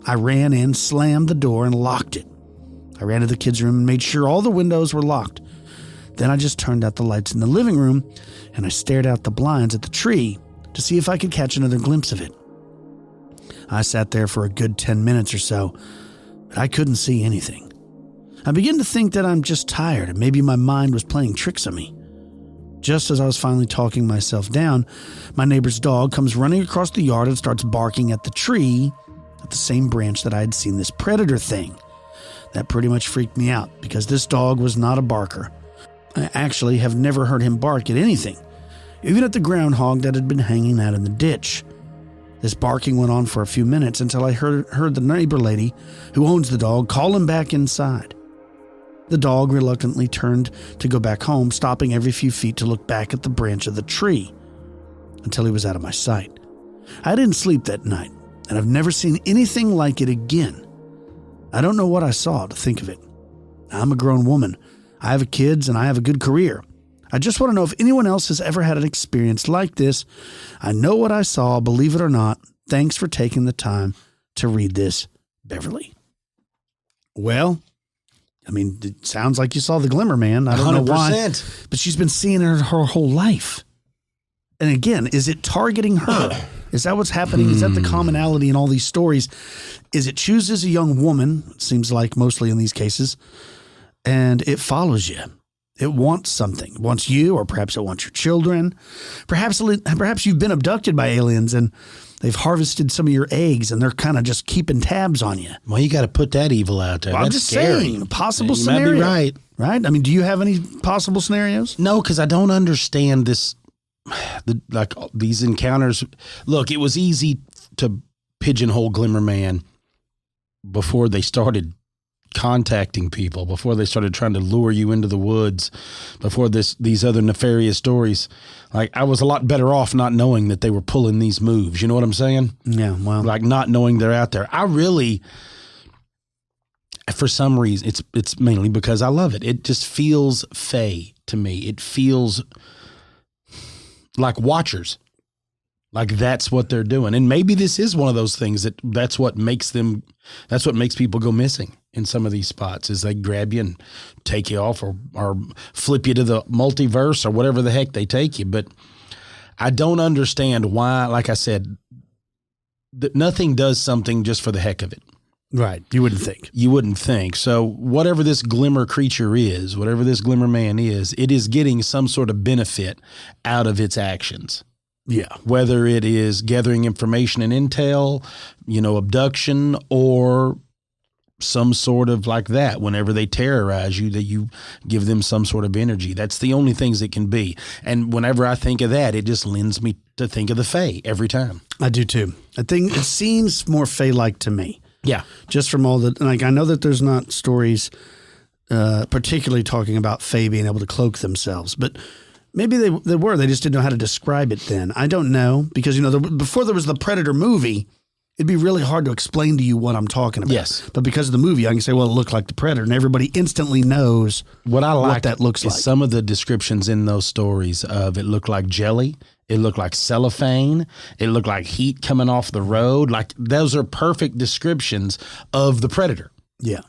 I ran in, slammed the door, and locked it. I ran to the kids' room and made sure all the windows were locked. Then I just turned out the lights in the living room, and I stared out the blinds at the tree to see if I could catch another glimpse of it. I sat there for a good 10 minutes or so, but I couldn't see anything. I began to think that I'm just tired and maybe my mind was playing tricks on me. Just as I was finally talking myself down, my neighbor's dog comes running across the yard and starts barking at the tree at the same branch that I had seen this predator thing. That pretty much freaked me out because this dog was not a barker. I actually have never heard him bark at anything, even at the groundhog that had been hanging out in the ditch. This barking went on for a few minutes until I heard the neighbor lady who owns the dog call him back inside. The dog reluctantly turned to go back home, stopping every few feet to look back at the branch of the tree until he was out of my sight. I didn't sleep that night, and I've never seen anything like it again. I don't know what I saw to think of it. I'm a grown woman. I have kids, and I have a good career. I just want to know if anyone else has ever had an experience like this. I know what I saw, believe it or not. Thanks for taking the time to read this, Beverly. Well, I mean, it sounds like you saw the Glimmer Man. I don't know why, but she's been seeing it her whole life. And again, is it targeting her? Is that what's happening? Is that the commonality in all these stories? Is it chooses a young woman, it seems like mostly in these cases, and it follows you. It wants something. It wants you, or perhaps it wants your children. Perhaps you've been abducted by aliens and they've harvested some of your eggs and they're kind of just keeping tabs on you. Well, you got to put that evil out there. Well, That's I'm just scary. saying, a possible You scenario. might be right. Right? I mean, do you have any possible scenarios? No, because I don't understand this. Like these encounters. Look, it was easy to pigeonhole Glimmer Man before they started contacting people, before they started trying to lure you into the woods, before these other nefarious stories. Like, I was a lot better off not knowing that they were pulling these moves. You know what I'm saying? Yeah, well. Like, not knowing they're out there. I really, for some reason, it's mainly because I love it. It just feels fey to me. It feels like Watchers. Like that's what they're doing. And maybe this is one of those things that's what makes people go missing in some of these spots is they grab you and take you off or flip you to the multiverse or whatever the heck they take you. But I don't understand why, like I said, that nothing does something just for the heck of it. Right. You wouldn't think. You wouldn't think. So whatever this glimmer creature is, whatever this Glimmer Man is, it is getting some sort of benefit out of its actions. Yeah. Whether it is gathering information and intel, abduction, or some sort of like that. Whenever they terrorize you, that you give them some sort of energy. That's the only things it can be. And whenever I think of that, it just lends me to think of the Fae every time. I do too. I think it seems more Fae-like to me. Yeah. Just from all the, I know that there's not stories particularly talking about Fae being able to cloak themselves, but maybe they were. They just didn't know how to describe it then. I don't know because, before there was the Predator movie, it'd be really hard to explain to you what I'm talking about. Yes. But because of the movie, I can say, well, it looked like the Predator, and everybody instantly knows what that looks like. Some of the descriptions in those stories of it looked like jelly. It looked like cellophane. It looked like heat coming off the road. Like those are perfect descriptions of the Predator. Yeah.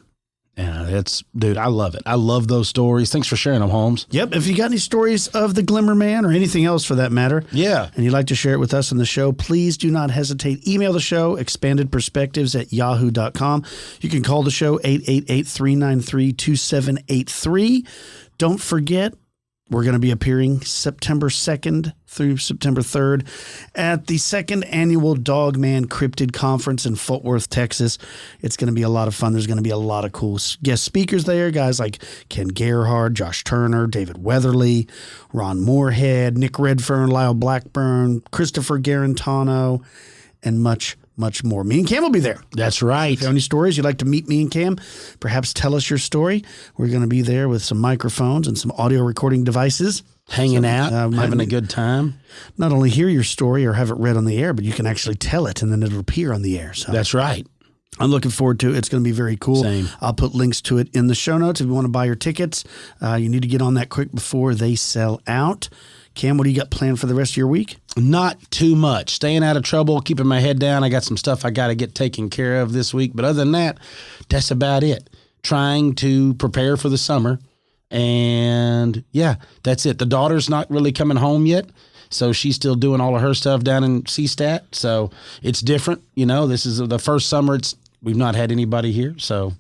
Yeah, dude, I love it. I love those stories. Thanks for sharing them, Holmes. Yep. If you got any stories of the Glimmer Man or anything else for that matter, yeah, and you'd like to share it with us on the show, please do not hesitate. Email the show, expandedperspectives@yahoo.com. You can call the show 888-393-2783. Don't forget, we're going to be appearing September 2nd through September 3rd at the second annual Dogman Cryptid Conference in Fort Worth, Texas. It's going to be a lot of fun. There's going to be a lot of cool guest speakers there, guys like Ken Gerhard, Josh Turner, David Weatherly, Ron Moorhead, Nick Redfern, Lyle Blackburn, Christopher Garantano, and much more. Me and Cam will be there. That's right. If you have any stories you'd like to meet me and Cam, perhaps tell us your story. We're going to be there with some microphones and some audio recording devices. Hanging out, having a good time. Not only hear your story or have it read on the air, but you can actually tell it and then it'll appear on the air. So that's right. I'm looking forward to it. It's going to be very cool. Same. I'll put links to it in the show notes. If you want to buy your tickets, you need to get on that quick before they sell out. Cam, what do you got planned for the rest of your week? Not too much. Staying out of trouble, keeping my head down. I got some stuff I got to get taken care of this week. But other than that, that's about it. Trying to prepare for the summer. And yeah, that's it. The daughter's not really coming home yet. So she's still doing all of her stuff down in CSTAT. So it's different. This is the first summer we've not had anybody here. So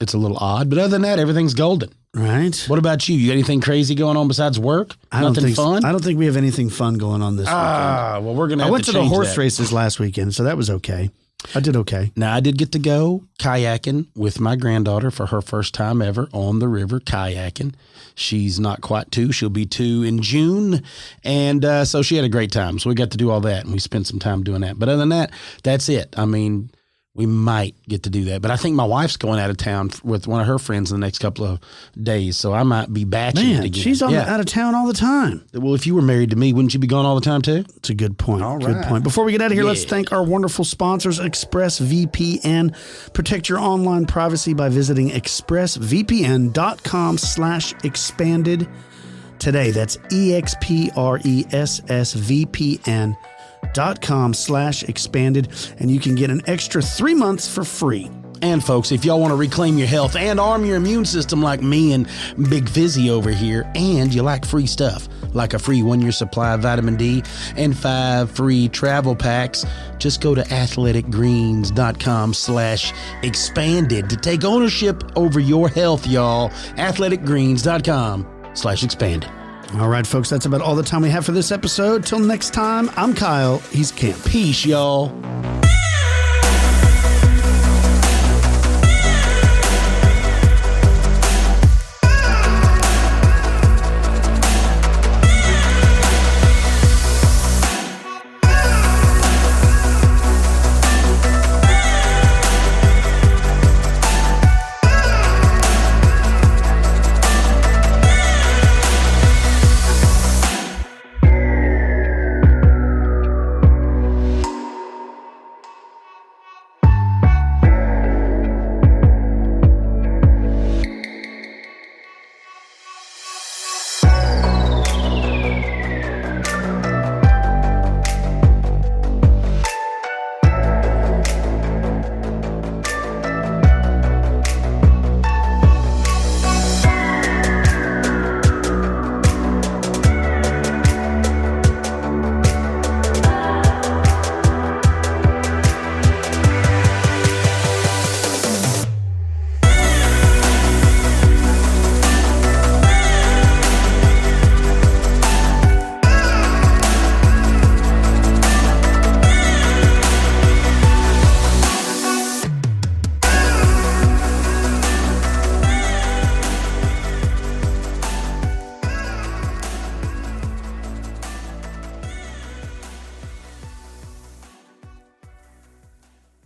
it's a little odd. But other than that, everything's golden. Right. What about you? You got anything crazy going on besides work? Nothing fun? I don't think we have anything fun going on this weekend. Well, we're going to have to change that. I went to the horse races last weekend, so that was okay. I did okay. Now, I did get to go kayaking with my granddaughter for her first time ever on the river kayaking. She's not quite 2. She'll be 2 in June. And so she had a great time. So we got to do all that, and we spent some time doing that. But other than that, that's it. I mean, we might get to do that. But I think my wife's going out of town with one of her friends in the next couple of days. So I might be batching it again. She's out of town all the time. Well, if you were married to me, wouldn't you be gone all the time too? It's a good point. All good right. point. Before we get out of here, let's thank our wonderful sponsors, ExpressVPN. Protect your online privacy by visiting expressvpn.com/expanded today. That's ExpressVPN.com/expanded, and you can get an extra 3 months for free. And folks, if y'all want to reclaim your health and arm your immune system like me and Big Fizzy over here, and you like free stuff, like a free 1-year supply of vitamin D and 5 free travel packs, just go to athleticgreens.com/expanded to take ownership over your health, y'all. athleticgreens.com/expanded. All right, folks, that's about all the time we have for this episode. Till next time, I'm Kyle. He's Cam. Peace, y'all.